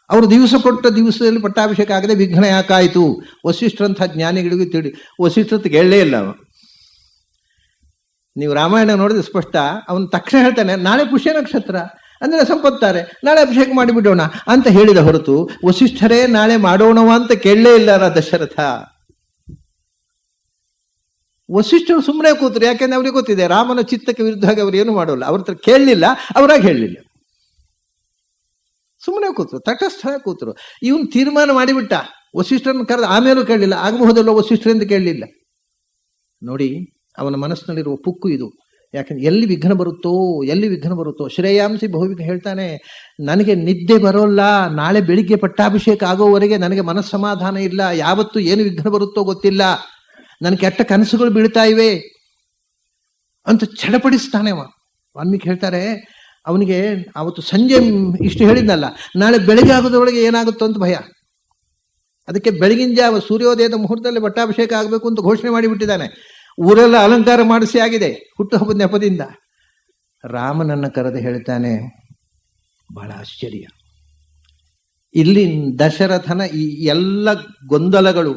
ಅವರು ದಿವಸ ಕೊಟ್ಟ ದಿವಸದಲ್ಲಿ ಪಟ್ಟಾಭಿಷೇಕ ಆಗದೆ ವಿಘ್ನ ಯಾಕಾಯಿತು? ವಸಿಷ್ಠರಂತಹ ಜ್ಞಾನಿಗಳಿಗೂ ತಿಳಿ, ವಸಿಷ್ಠತ್ ಕೇಳಲೇ ಇಲ್ಲ. ನೀವು ರಾಮಾಯಣ ನೋಡಿದ್ರೆ ಸ್ಪಷ್ಟ, ಅವನು ತಕ್ಷಣ ಹೇಳ್ತಾನೆ ನಾಳೆ ಪುಷ್ಯ ನಕ್ಷತ್ರ ಅಂದ್ರೆ ಸಂಪತ್ತಾರೆ, ನಾಳೆ ಅಭಿಷೇಕ ಮಾಡಿಬಿಡೋಣ ಅಂತ ಹೇಳಿದ ಹೊರತು ವಸಿಷ್ಠರೇ ನಾಳೆ ಮಾಡೋಣವ ಅಂತ ಕೇಳಲೇ ಇಲ್ಲ ದಶರಥ. ವಸಿಷ್ಠರು ಸುಮ್ಮನೆ ಕೂತರು, ಯಾಕೆಂದ್ರೆ ಅವ್ರಿಗೆ ಗೊತ್ತಿದೆ ರಾಮನ ಚಿತ್ತಕ್ಕೆ ವಿರುದ್ಧವಾಗಿ ಅವ್ರು ಏನು ಮಾಡೋಲ್ಲ. ಅವ್ರ ಹತ್ರ ಕೇಳಲಿಲ್ಲ, ಅವರಾಗಿ ಹೇಳಲಿಲ್ಲ, ಸುಮ್ಮನೆ ಕೂತರು, ತಟಸ್ಥ ಕೂತರು. ಇವನು ತೀರ್ಮಾನ ಮಾಡಿಬಿಟ್ಟ, ವಸಿಷ್ಠರನ್ನು ಕರೆದ ಆಮೇಲೂ ಕೇಳಲಿಲ್ಲ, ಆಗಬಹುದಲ್ಲೋ ವಸಿಷ್ಠರೆಂದು ಕೇಳಲಿಲ್ಲ. ನೋಡಿ ಅವನ ಮನಸ್ಸಿನಲ್ಲಿರುವ ಪುಕ್ಕು ಇದು. ಯಾಕಂದ್ರೆ ಎಲ್ಲಿ ವಿಘ್ನ ಬರುತ್ತೋ ಶ್ರೇಯಾಂಸಿ ಬಹುವಿಘ್ನ ಹೇಳ್ತಾನೆ, ನನಗೆ ನಿದ್ದೆ ಬರೋಲ್ಲ, ನಾಳೆ ಬೆಳಿಗ್ಗೆ ಪಟ್ಟಾಭಿಷೇಕ ಆಗೋವರೆಗೆ ನನಗೆ ಮನಸ್ಸಮಾಧಾನ ಇಲ್ಲ, ಯಾವತ್ತು ಏನು ವಿಘ್ನ ಬರುತ್ತೋ ಗೊತ್ತಿಲ್ಲ, ನನ್ನ ಕೆಟ್ಟ ಕನಸುಗಳು ಬೀಳ್ತಾ ಇವೆ ಅಂತ ಚಡಪಡಿಸ್ತಾನೆ ಅವ. ವಾಲ್ಮೀಕಿ ಹೇಳ್ತಾರೆ ಅವನಿಗೆ ಅವತ್ತು ಸಂಜೆ ಇಷ್ಟು ಹೇಳಿದ್ನಲ್ಲ, ನಾಳೆ ಬೆಳಿಗ್ಗೆ ಆಗೋದ್ರೊಳಗೆ ಏನಾಗುತ್ತೋ ಅಂತ ಭಯ. ಅದಕ್ಕೆ ಬೆಳಗಿನ ಜಾವ ಸೂರ್ಯೋದಯದ ಮುಹೂರ್ತದಲ್ಲಿ ಪಟ್ಟಾಭಿಷೇಕ ಆಗಬೇಕು ಅಂತ ಘೋಷಣೆ ಮಾಡಿಬಿಟ್ಟಿದ್ದಾನೆ. ಊರೆಲ್ಲ ಅಲಂಕಾರ ಮಾಡಿಸಿ ಆಗಿದೆ ಹುಟ್ಟುಹಬ್ಬದ ನೆಪದಿಂದ. ರಾಮನನ್ನ ಕರೆದು ಹೇಳ್ತಾನೆ, ಬಹಳ ಆಶ್ಚರ್ಯ, ಇಲ್ಲಿ ದಶರಥನ ಈ ಎಲ್ಲ ಗೊಂದಲಗಳು,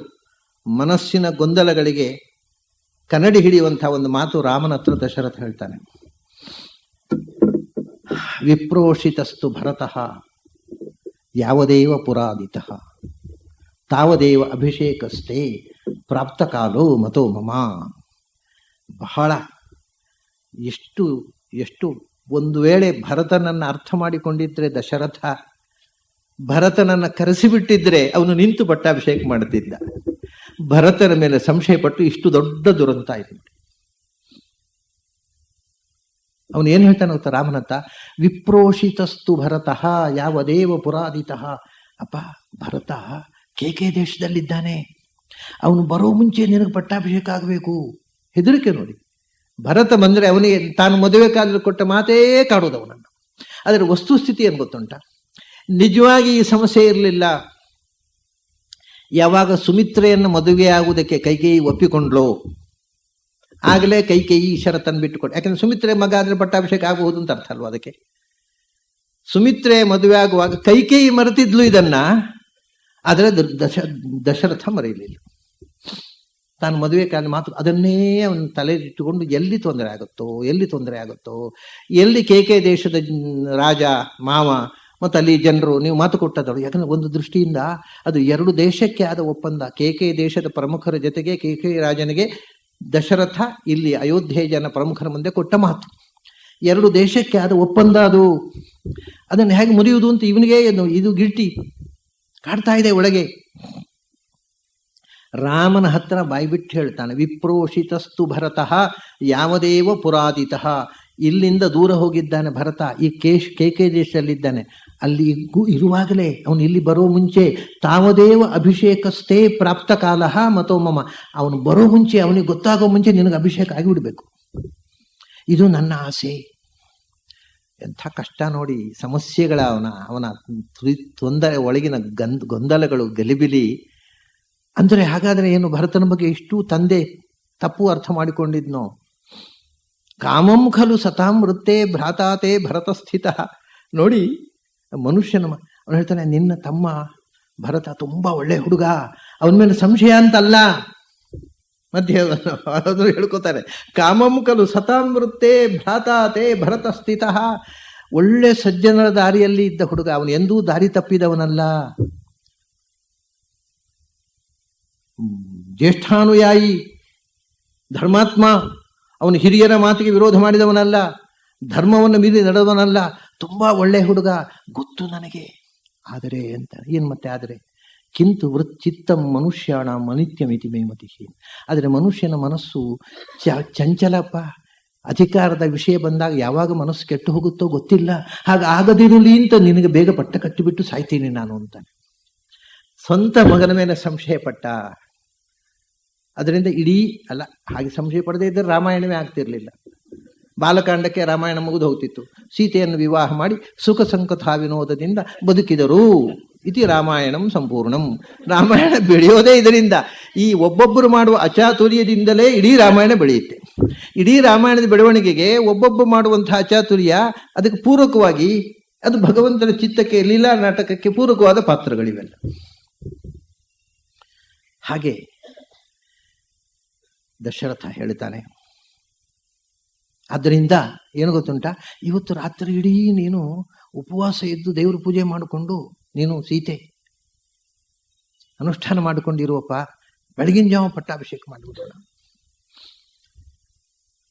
ಮನಸ್ಸಿನ ಗೊಂದಲಗಳಿಗೆ ಕನ್ನಡಿ ಹಿಡಿಯುವಂತಹ ಒಂದು ಮಾತು ರಾಮನ ಹತ್ರ ದಶರಥ ಹೇಳ್ತಾನೆ. ವಿಪ್ರೋಷಿತಸ್ತು ಭರತಃ ಯಾವದೇವ ಪುರಾದಿತಃ ತಾವದೇವ ಅಭಿಷೇಕಸ್ಥೆ ಪ್ರಾಪ್ತ ಕಾಲೋ ಮತೋ ಮಮ. ಬಹಳ ಎಷ್ಟು ಎಷ್ಟು ಒಂದು ವೇಳೆ ಭರತನನ್ನ ಅರ್ಥ ಮಾಡಿಕೊಂಡಿದ್ರೆ ದಶರಥ, ಭರತನನ್ನ ಕರೆಸಿಬಿಟ್ಟಿದ್ರೆ ಅವನು ನಿಂತು ಪಟ್ಟಾಭಿಷೇಕ ಮಾಡುತ್ತಿದ್ದ. ಭರತನ ಮೇಲೆ ಸಂಶಯ ಪಟ್ಟು ಇಷ್ಟು ದೊಡ್ಡ ದುರಂತ ಆಯ್ತು. ಅವನು ಏನ್ ಹೇಳ್ತಾನೆ ಗೊತ್ತಾ ರಾಮನತ್ತ? ವಿಪ್ರೋಷಿತಸ್ತು ಭರತಃ ಯಾವದೇವ ಪುರಾದಿತಃ. ಅಪ್ಪ, ಭರತ ಕೇಕೆ ದೇಶದಲ್ಲಿದ್ದಾನೆ, ಅವನು ಬರೋ ಮುಂಚೆ ನಿನಗೆ ಪಟ್ಟಾಭಿಷೇಕ ಆಗಬೇಕು. ಹೆದರಿಕೆ ನೋಡಿ. ಭರತ ಬಂದ್ರೆ ಅವನಿಗೆ ತಾನು ಮದುವೆ ಕಾಲದಲ್ಲಿ ಕೊಟ್ಟ ಮಾತೇ ಕಾಡುವುದು ಅವನನ್ನು. ಅದರ ವಸ್ತುಸ್ಥಿತಿ ಏನು ಗೊತ್ತುಂಟ? ನಿಜವಾಗಿ ಈ ಸಮಸ್ಯೆ ಇರಲಿಲ್ಲ. ಯಾವಾಗ ಸುಮಿತ್ರೆಯನ್ನು ಮದುವೆ ಆಗುವುದಕ್ಕೆ ಕೈಕೇಯಿ ಒಪ್ಪಿಕೊಂಡ್ಲೋ ಆಗಲೇ ಕೈಕೇಯಿ ಷರತ್ತನ್ನು ಬಿಟ್ಟುಕೊಟ್ಟು. ಯಾಕಂದ್ರೆ ಸುಮಿತ್ರೆ ಮಗ ಆದ್ರೆ ಪಟ್ಟಾಭಿಷೇಕ ಆಗಬಹುದು ಅಂತ ಅರ್ಥ ಅಲ್ವಾ ಅದಕ್ಕೆ. ಸುಮಿತ್ರೆ ಮದುವೆ ಆಗುವಾಗ ಕೈಕೇಯಿ ಮರೆತಿದ್ಲು ಇದನ್ನ, ಆದರೆ ದಶರಥ ಮರೆಯಲಿಲ್ಲ. ತಾನು ಮದುವೆ ಕಾಲ ಮಾತು ಅದನ್ನೇ ಅವನ ತಲೆಯಿಟ್ಟುಕೊಂಡು ಎಲ್ಲಿ ತೊಂದರೆ ಆಗುತ್ತೋ, ಎಲ್ಲಿ ಕೇಕೆ ದೇಶದ ರಾಜ ಮಾವ ಮತ್ತು ಅಲ್ಲಿ ಜನರು ನೀವು ಮಾತು ಕೊಟ್ಟದಳು. ಯಾಕಂದ್ರೆ ಒಂದು ದೃಷ್ಟಿಯಿಂದ ಅದು ಎರಡು ದೇಶಕ್ಕೆ ಆದ ಒಪ್ಪಂದ. ಕೇಕೆ ದೇಶದ ಪ್ರಮುಖರ ಜೊತೆಗೆ ಕೇಕೆ ರಾಜನಿಗೆ ದಶರಥ ಇಲ್ಲಿ ಅಯೋಧ್ಯೆ ಜನ ಪ್ರಮುಖರ ಮುಂದೆ ಕೊಟ್ಟ ಮಾತು. ಎರಡು ದೇಶಕ್ಕೆ ಆದ ಒಪ್ಪಂದ ಅದು. ಅದನ್ನು ಹೇಗೆ ಮುರಿಯುವುದು ಅಂತ ಇವನಿಗೆ ಇದು ಗಿಲ್ಟಿ ಕಾಡ್ತಾ ಇದೆ ಒಳಗೆ. ರಾಮನ ಹತ್ರ ಬಾಯ್ಬಿಟ್ಟು ಹೇಳ್ತಾನೆ, ವಿಪ್ರೋಷಿತಸ್ತು ಭರತಃ ಯಾವದೇವ ಪುರಾದಿತಃ. ಇಲ್ಲಿಂದ ದೂರ ಹೋಗಿದ್ದಾನೆ ಭರತ, ಈ ಕೇಕೆ ದೇಶದಲ್ಲಿದ್ದಾನೆ. ಅಲ್ಲಿ ಇರುವಾಗಲೇ ಅವನು ಇಲ್ಲಿ ಬರೋ ಮುಂಚೆ ತಾವದೇವ ಅಭಿಷೇಕಸ್ಥೇ ಪ್ರಾಪ್ತ ಕಾಲ ಮತೋ ಮಮ. ಅವನು ಬರೋ ಮುಂಚೆ, ಅವನಿಗೆ ಗೊತ್ತಾಗೋ ಮುಂಚೆ ನಿನಗೆ ಅಭಿಷೇಕ ಆಗಿಬಿಡ್ಬೇಕು, ಇದು ನನ್ನ ಆಸೆ. ಎಂಥ ಕಷ್ಟ ನೋಡಿ, ಸಮಸ್ಯೆಗಳ ಅವನ ತೊಂದರೆ, ಒಳಗಿನ ಗೊಂದಲಗಳು, ಗಲಿಬಿಲಿ. ಅಂದರೆ ಹಾಗಾದ್ರೆ ಏನು ಭರತನ ಬಗ್ಗೆ ಇಷ್ಟು ತಂದೆ ತಪ್ಪು ಅರ್ಥ ಮಾಡಿಕೊಂಡಿದ್ನೋ? ಕಾಮಂ ಖಲು ಸತಾಂ ವೃತ್ತೇ ಭ್ರಾತಾತೆ ಭರತ ಸ್ಥಿತ. ನೋಡಿ ಮನುಷ್ಯನ ಅವನು ಹೇಳ್ತಾನೆ, ನಿನ್ನ ತಮ್ಮ ಭರತ ತುಂಬಾ ಒಳ್ಳೆ ಹುಡುಗ, ಅವನ ಮೇಲೆ ಸಂಶಯ ಅಂತಲ್ಲ. ಮಧ್ಯೆ ಹೇಳ್ಕೊತಾರೆ, ಕಾಮಂ ಖಲು ಸತಾಂ ವೃತ್ತೇ ಭ್ರಾತಾತೆ ಭರತ ಸ್ಥಿತ. ಒಳ್ಳೆ ಸಜ್ಜನರ ದಾರಿಯಲ್ಲಿ ಇದ್ದ ಹುಡುಗ, ಅವನು ಎಂದೂ ದಾರಿ ತಪ್ಪಿದವನಲ್ಲ. ಜ್ಯೇಷ್ಠಾನುಯಾಯಿ ಧರ್ಮಾತ್ಮ, ಅವನು ಹಿರಿಯರ ಮಾತಿಗೆ ವಿರೋಧ ಮಾಡಿದವನಲ್ಲ, ಧರ್ಮವನ್ನು ಮೀರಿ ನಡೆದವನಲ್ಲ. ತುಂಬಾ ಒಳ್ಳೆ ಹುಡುಗ ಗೊತ್ತು ನನಗೆ. ಆದರೆ ಅಂತ ಏನ್ ಮತ್ತೆ ಆದರೆ ಕಿಂತು ವೃತ್ತಿತ್ತಂ ಮನುಷ್ಯಾಣ ಅನಿತ್ಯಮಿತಿ ಮೇಮತಿ. ಆದರೆ ಮನುಷ್ಯನ ಮನಸ್ಸು ಚಂಚಲಪ್ಪ. ಅಧಿಕಾರದ ವಿಷಯ ಬಂದಾಗ ಯಾವಾಗ ಮನಸ್ಸು ಕೆಟ್ಟು ಹೋಗುತ್ತೋ ಗೊತ್ತಿಲ್ಲ. ಹಾಗಾಗದಿರಲಿ ಅಂತ ನಿನಗೆ ಬೇಗ ಪಟ್ಟ ಕಟ್ಟಿಬಿಟ್ಟು ಸಾಯ್ತೀನಿ ನಾನು ಅಂತಾನೆ. ಸ್ವಂತ ಮಗನ ಮೇಲೆ ಸಂಶಯ ಪಟ್ಟ. ಅದರಿಂದ ಇಡೀ ಅಲ್ಲ, ಹಾಗೆ ಸಂಶಯ ಪಡದೇ ಇದ್ದರೆ ರಾಮಾಯಣವೇ ಆಗ್ತಿರ್ಲಿಲ್ಲ. ಬಾಲಕಾಂಡಕ್ಕೆ ರಾಮಾಯಣ ಮುಗಿದು ಹೋಗ್ತಿತ್ತು. ಸೀತೆಯನ್ನು ವಿವಾಹ ಮಾಡಿ ಸುಖ ಸಂಕಥ ವಿನೋದದಿಂದ ಬದುಕಿದರು. ಇತಿ ರಾಮಾಯಣಂ ಸಂಪೂರ್ಣಂ. ರಾಮಾಯಣ ಬೆಳೆಯೋದೇ ಇದರಿಂದ. ಈ ಒಬ್ಬೊಬ್ಬರು ಮಾಡುವ ಅಚಾತುರ್ಯದಿಂದಲೇ ಇಡೀ ರಾಮಾಯಣ ಬೆಳೆಯುತ್ತೆ. ಇಡೀ ರಾಮಾಯಣದ ಬೆಳವಣಿಗೆಗೆ ಒಬ್ಬೊಬ್ಬ ಮಾಡುವಂತಹ ಅಚಾತುರ್ಯ, ಅದಕ್ಕೆ ಪೂರಕವಾಗಿ ಅದು ಭಗವಂತನ ಚಿತ್ತಕ್ಕೆ, ಲೀಲಾ ನಾಟಕಕ್ಕೆ ಪೂರಕವಾದ ಪಾತ್ರಗಳಿವೆಲ್ಲ. ಹಾಗೆ ದಶರಥ ಹೇಳ್ತಾನೆ. ಆದ್ದರಿಂದ ಏನು ಗೊತ್ತುಂಟ, ಇವತ್ತು ರಾತ್ರಿ ಇಡೀ ನೀನು ಉಪವಾಸ ಇದ್ದು ದೇವ್ರ ಪೂಜೆ ಮಾಡಿಕೊಂಡು ನೀನು ಸೀತೆ ಅನುಷ್ಠಾನ ಮಾಡಿಕೊಂಡಿರುವಪ್ಪ, ಬೆಳಗಿನ ಜಾವ ಪಟ್ಟಾಭಿಷೇಕ ಮಾಡಿಬಿಡೋಣ.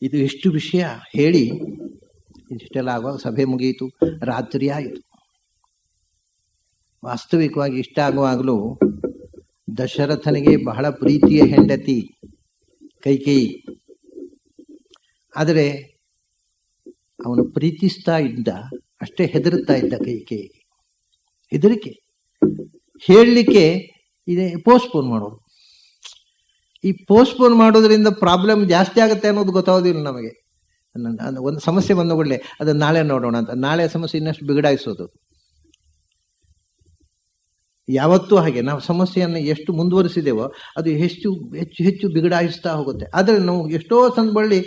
ಇದು ಇಷ್ಟು ವಿಷಯ ಹೇಳಿ ಇಷ್ಟೆಲ್ಲ ಆಗುವಾಗ ಸಭೆ ಮುಗಿಯಿತು, ರಾತ್ರಿ ಆಯಿತು. ವಾಸ್ತವಿಕವಾಗಿ ಇಷ್ಟ ಆಗುವಾಗಲೂ ದಶರಥನಿಗೆ ಬಹಳ ಪ್ರೀತಿಯ ಹೆಂಡತಿ ಕೈಕೇಯಿ. ಆದರೆ ಅವನು ಪ್ರೀತಿಸ್ತಾ ಇದ್ದ, ಅಷ್ಟೇ ಹೆದರುತ್ತಾ ಇದ್ದ ಕೈಕೇಯಿಗೆ. ಹೆದರಿಕೆ ಹೇಳಲಿಕ್ಕೆ ಇದೆ, ಪೋಸ್ಟ್ಪೋನ್ ಮಾಡೋದು. ಈ ಪೋಸ್ಟ್ಪೋನ್ ಮಾಡೋದ್ರಿಂದ ಪ್ರಾಬ್ಲಮ್ ಜಾಸ್ತಿ ಆಗುತ್ತೆ ಅನ್ನೋದು ಗೊತ್ತಾಗೋದಿಲ್ಲ ನಮಗೆ. ಒಂದು ಸಮಸ್ಯೆ ಬಂದ ಕೂಡಲೇ ಅದನ್ನು ನಾಳೆ ನೋಡೋಣ ಅಂತ, ನಾಳೆ ಸಮಸ್ಯೆ ಇನ್ನಷ್ಟು ಬಿಗಡಾಯಿಸೋದು. ಯಾವತ್ತೂ ಹಾಗೆ ನಾವು ಸಮಸ್ಯೆಯನ್ನು ಎಷ್ಟು ಮುಂದುವರಿಸಿದೇವೋ ಅದು ಹೆಚ್ಚು ಹೆಚ್ಚು ಹೆಚ್ಚು ಬಿಗಡಾಯಿಸ್ತಾ ಹೋಗುತ್ತೆ. ಆದರೆ ನಾವು ಎಷ್ಟೋ ಸಂದರ್ಭದಲ್ಲಿ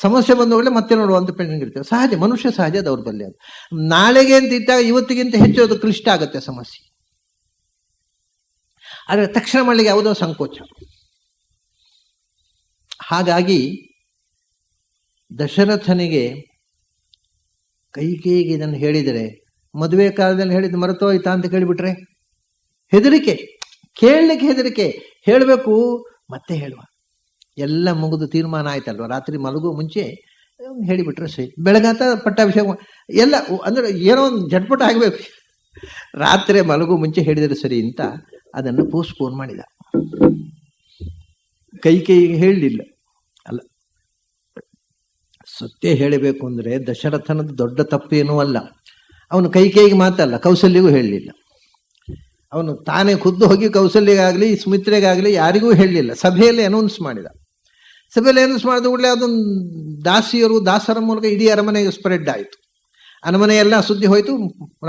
ಸಮಸ್ಯೆ ಬಂದ ಕೂಡಲೇ ಮತ್ತೆ ನೋಡುವಂತ ಪೆಂಡಿಂಗ್ ಇರ್ತೇವೆ. ಸಹಜ, ಮನುಷ್ಯ ಸಹಜ, ದೌರ್ಬಲ್ಯ. ಅದು ನಾಳೆಗೆ ಅಂತ ಇದ್ದಾಗ ಇವತ್ತಿಗಿಂತ ಹೆಚ್ಚು ಅದು ಕ್ಲಿಷ್ಟ ಆಗುತ್ತೆ ಸಮಸ್ಯೆ. ಆದರೆ ತಕ್ಷಣ ಮಾಡಲಿಕ್ಕೆ ಯಾವುದೋ ಸಂಕೋಚ. ಹಾಗಾಗಿ ದಶರಥನಿಗೆ ಕೈಕೇಯಿಗೆ ಇದನ್ನು ಹೇಳಿದರೆ, ಮದುವೆ ಕಾಲದಲ್ಲಿ ಹೇಳಿದ್ದು ಮರೆತೋಯ್ತಾ ಅಂತ ಕೇಳಿಬಿಟ್ರೆ ಹೆದರಿಕೆ, ಕೇಳಲಿಕ್ಕೆ ಹೆದರಿಕೆ. ಹೇಳಬೇಕು ಮತ್ತೆ ಹೇಳುವ, ಎಲ್ಲ ಮುಗಿದು ತೀರ್ಮಾನ ಆಯ್ತಲ್ವ, ರಾತ್ರಿ ಮಲಗೋ ಮುಂಚೆ ಹೇಳಿಬಿಟ್ರೆ ಸರಿ, ಬೆಳಗಾತ ಪಟ್ಟಾಭಿಷೇಕ ಎಲ್ಲ ಅಂದ್ರೆ ಏನೋ ಒಂದು झटपट ಆಗಬೇಕು. ರಾತ್ರಿ ಮಲಗೋ ಮುಂಚೆ ಹೇಳಿದರೆ ಸರಿ ಅಂತ ಅದನ್ನು ಪೋಸ್ಟ್ಪೋನ್ ಮಾಡಿದ. ಕೈಕೇಯಿಗೆ ಹೇಳಲಿಲ್ಲ. ಅಲ್ಲ, ಸತ್ಯ ಹೇಳಬೇಕು ಅಂದರೆ ದಶರಥನದ್ದು ದೊಡ್ಡ ತಪ್ಪೇನೂ ಅಲ್ಲ. ಅವನು ಕೈಕೇಯಿಗೆ ಮಾತಲ್ಲ, ಕೌಸಲ್ಯಗೂ ಹೇಳಲಿಲ್ಲ. ಅವನು ತಾನೇ ಖುದ್ದು ಹೋಗಿ ಕೌಸಲ್ಯಗಾಗಲಿ ಸುಮಿತ್ರೆಗಾಗಲಿ ಯಾರಿಗೂ ಹೇಳಲಿಲ್ಲ. ಸಭೆಯಲ್ಲಿ ಅನೌನ್ಸ್ ಮಾಡಿದ. ಸಭೆಯಲ್ಲಿ ಅನೌನ್ಸ್ ಮಾಡಿದ ಕೂಡಲೇ ಅದೊಂದು ದಾಸಿಯರು, ದಾಸರ ಮೂಲಕ ಇಡೀ ಅರಮನೆಗೆ ಸ್ಪ್ರೆಡ್ ಆಯಿತು. ಅರಮನೆಯೆಲ್ಲ ಸುದ್ದಿ ಹೋಯಿತು.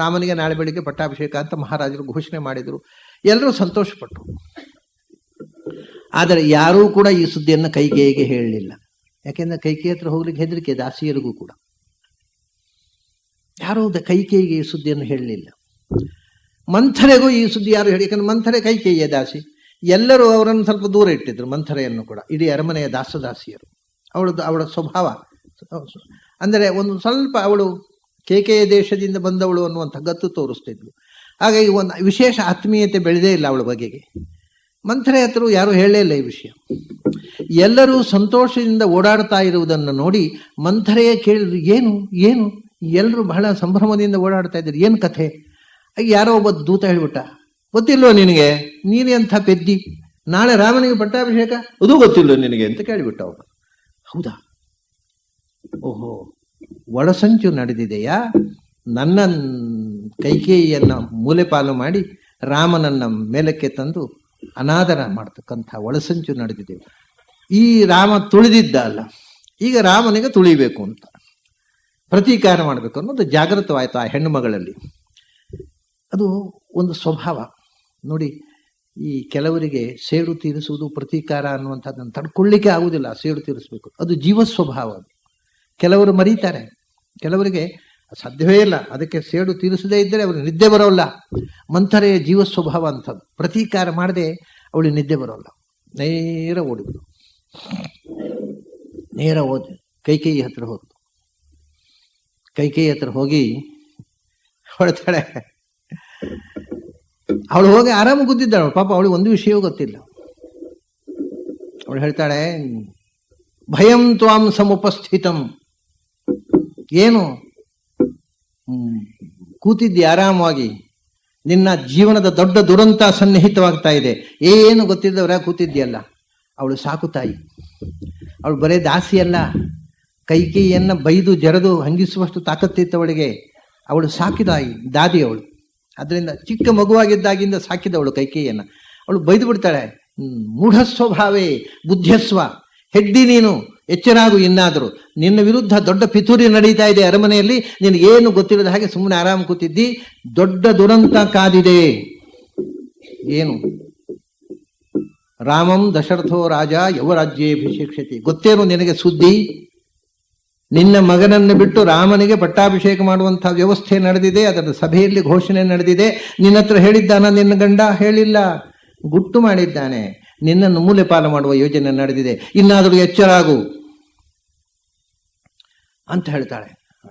ರಾಮನಿಗೆ ನಾಳೆ ಬೆಳಿಗ್ಗೆ ಪಟ್ಟಾಭಿಷೇಕ ಅಂತ ಮಹಾರಾಜರು ಘೋಷಣೆ ಮಾಡಿದರು. ಎಲ್ಲರೂ ಸಂತೋಷಪಟ್ಟರು. ಆದರೆ ಯಾರೂ ಕೂಡ ಈ ಸುದ್ದಿಯನ್ನು ಕೈಕೇಯಿಗೆ ಹೇಳಲಿಲ್ಲ. ಯಾಕೆಂದ್ರೆ ಕೈಕೇಯಿ ಹತ್ರ ಹೋಗ್ಲಿಕ್ಕೆ ಹೆದರಿಕೆ ದಾಸಿಯರಿಗೂ ಕೂಡ. ಯಾರೂ ಕೈಕೇಯಿಗೆ ಈ ಸುದ್ದಿಯನ್ನು ಹೇಳಲಿಲ್ಲ. ಮಂಥರೆಗೂ ಈ ಸುದ್ದಿ ಯಾರು ಹೇಳಿ, ಯಾಕಂದ್ರೆ ಮಂಥರೆ ಕೈಕೇಯಿಯ ದಾಸಿ. ಎಲ್ಲರೂ ಅವರನ್ನು ಸ್ವಲ್ಪ ದೂರ ಇಟ್ಟಿದ್ರು, ಮಂಥರೆಯನ್ನು ಕೂಡ, ಇಡೀ ಅರಮನೆಯ ದಾಸದಾಸಿಯರು. ಅವಳ ಸ್ವಭಾವ ಅಂದರೆ ಒಂದು ಸ್ವಲ್ಪ ಅವಳು ಕೇಕೆಯ ದೇಶದಿಂದ ಬಂದವಳು ಅನ್ನುವಂಥ ಗತ್ತು ತೋರಿಸ್ತಿದ್ಲು. ಹಾಗಾಗಿ ಒಂದು ವಿಶೇಷ ಆತ್ಮೀಯತೆ ಬೆಳೆದೇ ಇಲ್ಲ ಅವಳ ಬಗೆಗೆ. ಮಂಥರೆ ಹತ್ರ ಯಾರು ಹೇಳಲೇ ಇಲ್ಲ ಈ ವಿಷಯ. ಎಲ್ಲರೂ ಸಂತೋಷದಿಂದ ಓಡಾಡ್ತಾ ಇರುವುದನ್ನು ನೋಡಿ ಮಂಥರೆಯೇ ಕೇಳಿದ್ರು, ಏನು ಏನು ಎಲ್ಲರೂ ಬಹಳ ಸಂಭ್ರಮದಿಂದ ಓಡಾಡ್ತಾ ಇದ್ರು, ಏನು ಕಥೆ? ಯಾರೋ ಒಬ್ಬ ದೂತ ಹೇಳ್ಬಿಟ್ಟ, ಗೊತ್ತಿಲ್ವೋ ನಿನಗೆ, ನೀನೇ ಅಂಥ ಪೆದ್ದಿ, ನಾಳೆ ರಾಮನಿಗೆ ಪಟ್ಟಾಭಿಷೇಕ, ಅದು ಗೊತ್ತಿಲ್ವೋ ನಿನಗೆ ಅಂತ ಕೇಳಿಬಿಟ್ಟ ಅವನು. ಹೌದಾ? ಓಹೋ, ಒಳಸಂಚು ನಡೆದಿದೆಯಾ? ನನ್ನ ಕೈಕೇಯಿಯನ್ನ ಮೂಲೆಪಾಲು ಮಾಡಿ ರಾಮನನ್ನ ಮೇಲಕ್ಕೆ ತಂದು ಅನಾದರ ಮಾಡ್ತಕ್ಕಂಥ ಒಳಸಂಚು ನಡೆದಿದೆ. ಈ ರಾಮ ತುಳಿದಿದ್ದ ಅಲ್ಲ, ಈಗ ರಾಮನಿಗೆ ತುಳಿಬೇಕು ಅಂತ ಪ್ರತೀಕಾರ ಮಾಡಬೇಕು ಅನ್ನೋದು ಜಾಗೃತವಾಯಿತು ಆ ಹೆಣ್ಣು ಮಗಳಲ್ಲಿ. ಅದು ಒಂದು ಸ್ವಭಾವ ನೋಡಿ. ಈ ಕೆಲವರಿಗೆ ಸೇಡು ತೀರಿಸುವುದು ಪ್ರತೀಕಾರ ಅನ್ನುವಂಥದ್ದನ್ನು ತಡ್ಕೊಳ್ಳಿಕ್ಕೆ ಆಗುವುದಿಲ್ಲ. ಸೇಡು ತೀರಿಸಬೇಕು, ಅದು ಜೀವ ಸ್ವಭಾವ. ಅದು ಕೆಲವರು ಮರೀತಾರೆ, ಕೆಲವರಿಗೆ ಸಾಧ್ಯವೇ ಇಲ್ಲ. ಅದಕ್ಕೆ ಸೇಡು ತೀರಿಸದೇ ಇದ್ದರೆ ಅವ್ರಿಗೆ ನಿದ್ದೆ ಬರೋಲ್ಲ. ಮಂಥರೆಯ ಜೀವ ಸ್ವಭಾವ ಅಂಥದ್ದು. ಪ್ರತೀಕಾರ ಮಾಡದೆ ಅವಳಿಗೆ ನಿದ್ದೆ ಬರೋಲ್ಲ. ನೇರ ಓಡಿಬಿಡು, ನೇರ ಓದಿ ಕೈಕೇಯಿ ಹತ್ರ ಹೋದ. ಕೈಕೇಯಿ ಹತ್ರ ಹೋಗಿ ಹೊಡ್ತಾಳೆ. ಅವಳು ಹೋಗಿ ಆರಾಮ ಕೂತಿದ್ದಾಳು. ಪಾಪ ಅವಳಿಗೆ ಒಂದು ವಿಷಯವೂ ಗೊತ್ತಿಲ್ಲ. ಅವಳು ಹೇಳ್ತಾಳೆ, ಭಯಂ ತ್ವಾಂ ಸಮುಪಸ್ಥಿತಂ. ಏನು ಕೂತಿದ್ದಿ ಆರಾಮವಾಗಿ, ನಿನ್ನ ಜೀವನದ ದೊಡ್ಡ ದುರಂತ ಸನ್ನಿಹಿತವಾಗ್ತಾ ಇದೆ, ಏನು ಗೊತ್ತಿದ್ದವರ ಕೂತಿದ್ಯಲ್ಲ. ಅವಳು ಸಾಕು ತಾಯಿ. ಅವಳು ಬರೇ ದಾಸಿಯಲ್ಲ, ಕೈಕೇಯಿಯನ್ನ ಬೈದು ಜರೆದು ಹಂಗಿಸುವಷ್ಟು ತಾಕತ್ತಿತ್ತವಳಿಗೆ. ಅವಳು ಸಾಕಿದಾಯಿ, ದಾದಿ ಅವಳು. ಅದರಿಂದ ಚಿಕ್ಕ ಮಗುವಾಗಿದ್ದಾಗಿಂದ ಸಾಕಿದವಳು ಕೈಕೇಯಿಯನ್ನ. ಅವಳು ಬೈದು ಬಿಡ್ತಾಳೆ, ಮೂಢ ಸ್ವಭಾವೇ ಬುದ್ಧಸ್ವ, ಹೆಡ್ಡಿ ನೀನು, ಎಚ್ಚರಾಗು ಇನ್ನಾದರೂ. ನಿನ್ನ ವಿರುದ್ಧ ದೊಡ್ಡ ಪಿತೂರಿ ನಡೀತಾ ಇದೆ ಅರಮನೆಯಲ್ಲಿ, ನಿನಗೇನು ಗೊತ್ತಿಲ್ಲದ ಹಾಗೆ ಸುಮ್ಮನೆ ಆರಾಮ್ ಕೂತಿದ್ದಿ. ದೊಡ್ಡ ದುರಂತ ಕಾದಿದೆ. ಏನು? ರಾಮಂ ದಶರಥೋ ರಾಜ ಯವರಾಜ್ಯೇಭಿಷೇಕ್ಷತಿ. ಗೊತ್ತೇನು ನಿನಗೆ ಸುದ್ದಿ? ನಿನ್ನ ಮಗನನ್ನು ಬಿಟ್ಟು ರಾಮನಿಗೆ ಪಟ್ಟಾಭಿಷೇಕ ಮಾಡುವಂತಹ ವ್ಯವಸ್ಥೆ ನಡೆದಿದೆ, ಅದರ ಸಭೆಯಲ್ಲಿ ಘೋಷಣೆ ನಡೆದಿದೆ. ನಿನ್ನ ಹತ್ರ ಹೇಳಿದ್ದಾನ ನಿನ್ನ ಗಂಡ? ಹೇಳಿಲ್ಲ, ಗುಟ್ಟು ಮಾಡಿದ್ದಾನೆ. ನಿನ್ನನ್ನು ಮೂಲೆಪಾಲು ಮಾಡುವ ಯೋಜನೆ ನಡೆದಿದೆ, ಇನ್ನಾದರೂ ಎಚ್ಚರಾಗು ಅಂತ ಹೇಳ್ತಾಳೆ.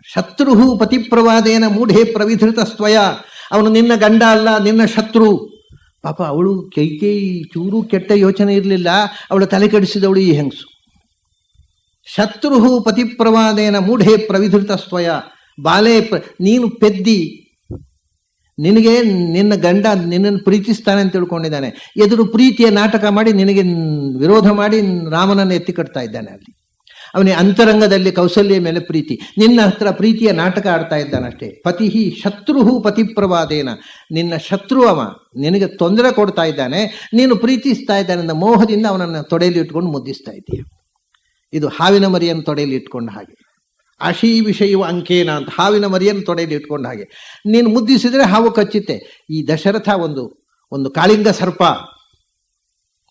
ಶತ್ರು ಪತಿಪ್ರವಾದೇನ ಮೂಢೇ ಪ್ರವಿಧೃತ ಸ್ವಯ. ಅವನು ನಿನ್ನ ಗಂಡ ಅಲ್ಲ, ನಿನ್ನ ಶತ್ರು. ಪಾಪ ಅವಳು ಕೈಕೈ ಚೂರು ಕೆಟ್ಟ ಯೋಚನೆ ಇರಲಿಲ್ಲ, ಅವಳು ತಲೆ ಕೆಡಿಸಿದವಳು ಈ ಹೆಂಗಸು. ಶತ್ರು ಪತಿಪ್ರವಾದೇನ ಮೂಢೇ ಪ್ರವಿಧೃತ ಸ್ವಯ. ಬಾಲೆ ನೀನು ಪೆದ್ದಿ, ನಿನಗೆ ನಿನ್ನ ಗಂಡ ನಿನ್ನನ್ನು ಪ್ರೀತಿಸ್ತಾನೆ ಅಂತ ತಿಳ್ಕೊಂಡಿದ್ದಾನೆ. ಎದುರು ಪ್ರೀತಿಯ ನಾಟಕ ಮಾಡಿ ನಿನಗೆ ವಿರೋಧ ಮಾಡಿ ರಾಮನನ್ನು ಎತ್ತಿ ಕಟ್ತಾ ಇದ್ದಾನೆ. ಅಲ್ಲಿ ಅವನಿಗೆ ಅಂತರಂಗದಲ್ಲಿ ಕೌಸಲ್ಯ ಮೇಲೆ ಪ್ರೀತಿ, ನಿನ್ನ ಹತ್ರ ಪ್ರೀತಿಯ ನಾಟಕ ಆಡ್ತಾ ಇದ್ದಾನಷ್ಟೇ. ಪತಿ ಶತ್ರು ಪತಿಪ್ರವಾದೇನ, ನಿನ್ನ ಶತ್ರು ಅವ, ನಿನಗೆ ತೊಂದರೆ ಕೊಡ್ತಾ ಇದ್ದಾನೆ, ನೀನು ಪ್ರೀತಿಸ್ತಾ ಇದ್ದಾನೆ. ಮೋಹದಿಂದ ಅವನನ್ನು ತೊಡೆಯಲ್ಲಿ ಇಟ್ಕೊಂಡು ಮುದ್ದಿಸ್ತಾ ಇದ್ದೀಯ. ಇದು ಹಾವಿನ ಮರಿಯನ್ನು ತೊಡೆಯಲ್ಲಿ ಇಟ್ಕೊಂಡ ಹಾಗೆ. ಅಶೀ ವಿಷಯವು ಅಂಕೇನ ಅಂತ, ಹಾವಿನ ಮರಿಯನ್ನು ತೊಡೆಯಲ್ಲಿ ಇಟ್ಕೊಂಡ ಹಾಗೆ. ನೀನು ಮುದ್ದಿಸಿದ್ರೆ ಹಾವು ಕಚ್ಚುತ್ತೆ. ಈ ದಶರಥ ಒಂದು ಕಾಳಿಂಗ ಸರ್ಪ.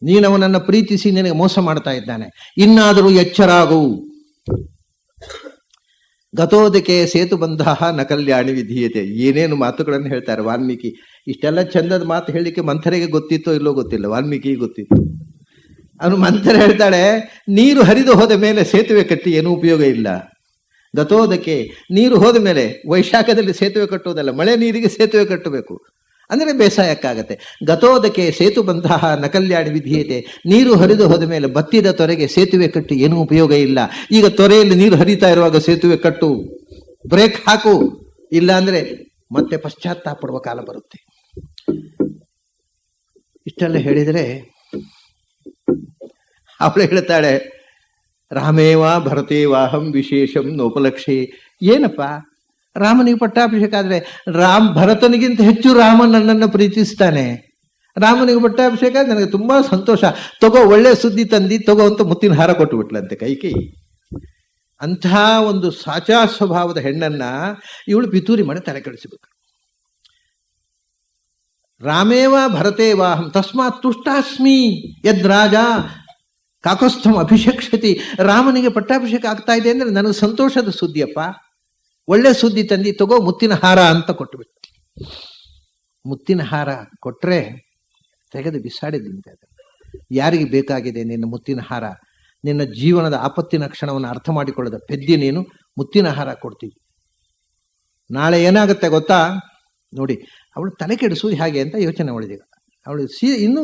ನೀನವನನ್ನು ಪ್ರೀತಿಸಿ ನಿನಗೆ ಮೋಸ ಮಾಡ್ತಾ ಇದ್ದಾನೆ, ಇನ್ನಾದರೂ ಎಚ್ಚರಾಗು. ಗತೋದಕ್ಕೆ ಸೇತು ಬಂಧ ನ ಕಲ್ಯಾಣಿ ವಿಧೀಯತೆ. ಏನೇನು ಮಾತುಗಳನ್ನು ಹೇಳ್ತಾರೆ ವಾಲ್ಮೀಕಿ. ಇಷ್ಟೆಲ್ಲ ಚಂದದ ಮಾತು ಹೇಳಿಕೆ ಮಂಥರೆಗೆ ಗೊತ್ತಿತ್ತೋ ಇಲ್ಲೋ ಗೊತ್ತಿಲ್ಲ, ವಾಲ್ಮೀಕಿ ಗೊತ್ತಿತ್ತು. ಅವನು ಮಂಥರ ಹೇಳ್ತಾಳೆ, ನೀರು ಹರಿದು ಹೋದ ಮೇಲೆ ಸೇತುವೆ ಕಟ್ಟಿ ಏನೂ ಉಪಯೋಗ ಇಲ್ಲ. ಗತೋದಕ್ಕೆ, ನೀರು ಹೋದ ಮೇಲೆ, ವೈಶಾಖದಲ್ಲಿ ಸೇತುವೆ ಕಟ್ಟುವುದಲ್ಲ, ಮಳೆ ನೀರಿಗೆ ಸೇತುವೆ ಕಟ್ಟಬೇಕು, ಅಂದರೆ ಬೇಸಾಯಕ್ಕಾಗತ್ತೆ. ಗತೋದಕ್ಕೆ ಸೇತು ಬಂತಹ ನಕಲ್ಯಾಣಿ ವಿಧೀಯತೆ. ನೀರು ಹರಿದು ಹೋದ ಮೇಲೆ ಬತ್ತಿದ ತೊರೆಗೆ ಸೇತುವೆ ಕಟ್ಟಿ ಏನೂ ಉಪಯೋಗ ಇಲ್ಲ. ಈಗ ತೊರೆಯಲ್ಲಿ ನೀರು ಹರಿತಾ ಇರುವಾಗ ಸೇತುವೆ ಕಟ್ಟು, ಬ್ರೇಕ್ ಹಾಕು, ಇಲ್ಲ ಅಂದ್ರೆ ಮತ್ತೆ ಪಶ್ಚಾತ್ತಾಪ ಪಡುವ ಕಾಲ ಬರುತ್ತೆ. ಇಷ್ಟೆಲ್ಲ ಹೇಳಿದರೆ ಅವಳು ಹೇಳ್ತಾಳೆ, ರಾಮೇವ ಭರತೇವಾಹಂ ವಿಶೇಷಂ ನೋಪಲಕ್ಷೆ. ಏನಪ್ಪ, ರಾಮನಿಗೆ ಪಟ್ಟಾಭಿಷೇಕ ಆದ್ರೆ ಭರತನಿಗಿಂತ ಹೆಚ್ಚು ರಾಮ ನನ್ನನ್ನು ಪ್ರೀತಿಸ್ತಾನೆ. ರಾಮನಿಗೆ ಪಟ್ಟಾಭಿಷೇಕ ನನಗೆ ತುಂಬಾ ಸಂತೋಷ. ತಗೋ, ಒಳ್ಳೆ ಸುದ್ದಿ ತಂದಿ, ತಗೋ ಅಂತ ಮುತ್ತಿನ ಹಾರ ಕೊಟ್ಟು ಬಿಟ್ಲಂತೆ ಕೈಕೈ. ಅಂಥ ಒಂದು ಸಾಚಾ ಸ್ವಭಾವದ ಹೆಣ್ಣನ್ನ ಇವಳು ಪಿತೂರಿ ಮಾಡಿ ತಲೆ ಕೆಡಿಸಬೇಕು. ರಾಮೇವ ಭರತೇವಾಹಂ ತಸ್ಮಾತ್ ತುಷ್ಟಾಸ್ಮಿ ಯದ್ರಾಜ ಕಾಕಸ್ಥಂ ಅಭಿಷೇಕ್ಷತಿ. ರಾಮನಿಗೆ ಪಟ್ಟಾಭಿಷೇಕ ಆಗ್ತಾ ಇದೆ ಅಂದ್ರೆ ನನಗೆ ಸಂತೋಷದ ಸುದ್ದಿಯಪ್ಪ, ಒಳ್ಳೆ ಸುದ್ದಿ ತಂದಿ, ತಗೋ ಮುತ್ತಿನ ಹಾರ ಅಂತ ಕೊಟ್ಟುಬಿಟ್ಟು. ಮುತ್ತಿನ ಹಾರ ಕೊಟ್ರೆ ತೆಗೆದು ಬಿಸಾಡಿದಂತೆ. ಯಾರಿಗೆ ಬೇಕಾಗಿದೆ ನಿನ್ನ ಮುತ್ತಿನ ಹಾರ? ನಿನ್ನ ಜೀವನದ ಆಪತ್ತಿನ ಕ್ಷಣವನ್ನು ಅರ್ಥ ಮಾಡಿಕೊಳ್ಳದ ಪೆದ್ದಿ ನೀನು ಮುತ್ತಿನ ಹಾರ ಕೊಡ್ತೀವಿ. ನಾಳೆ ಏನಾಗುತ್ತೆ ಗೊತ್ತಾ? ನೋಡಿ, ಅವಳು ತಲೆ ಕೆಡಿಸುವುದು ಹೇಗೆ ಅಂತ ಯೋಚನೆ ಮಾಡಿದೀಗ. ಅವಳು ಇನ್ನೂ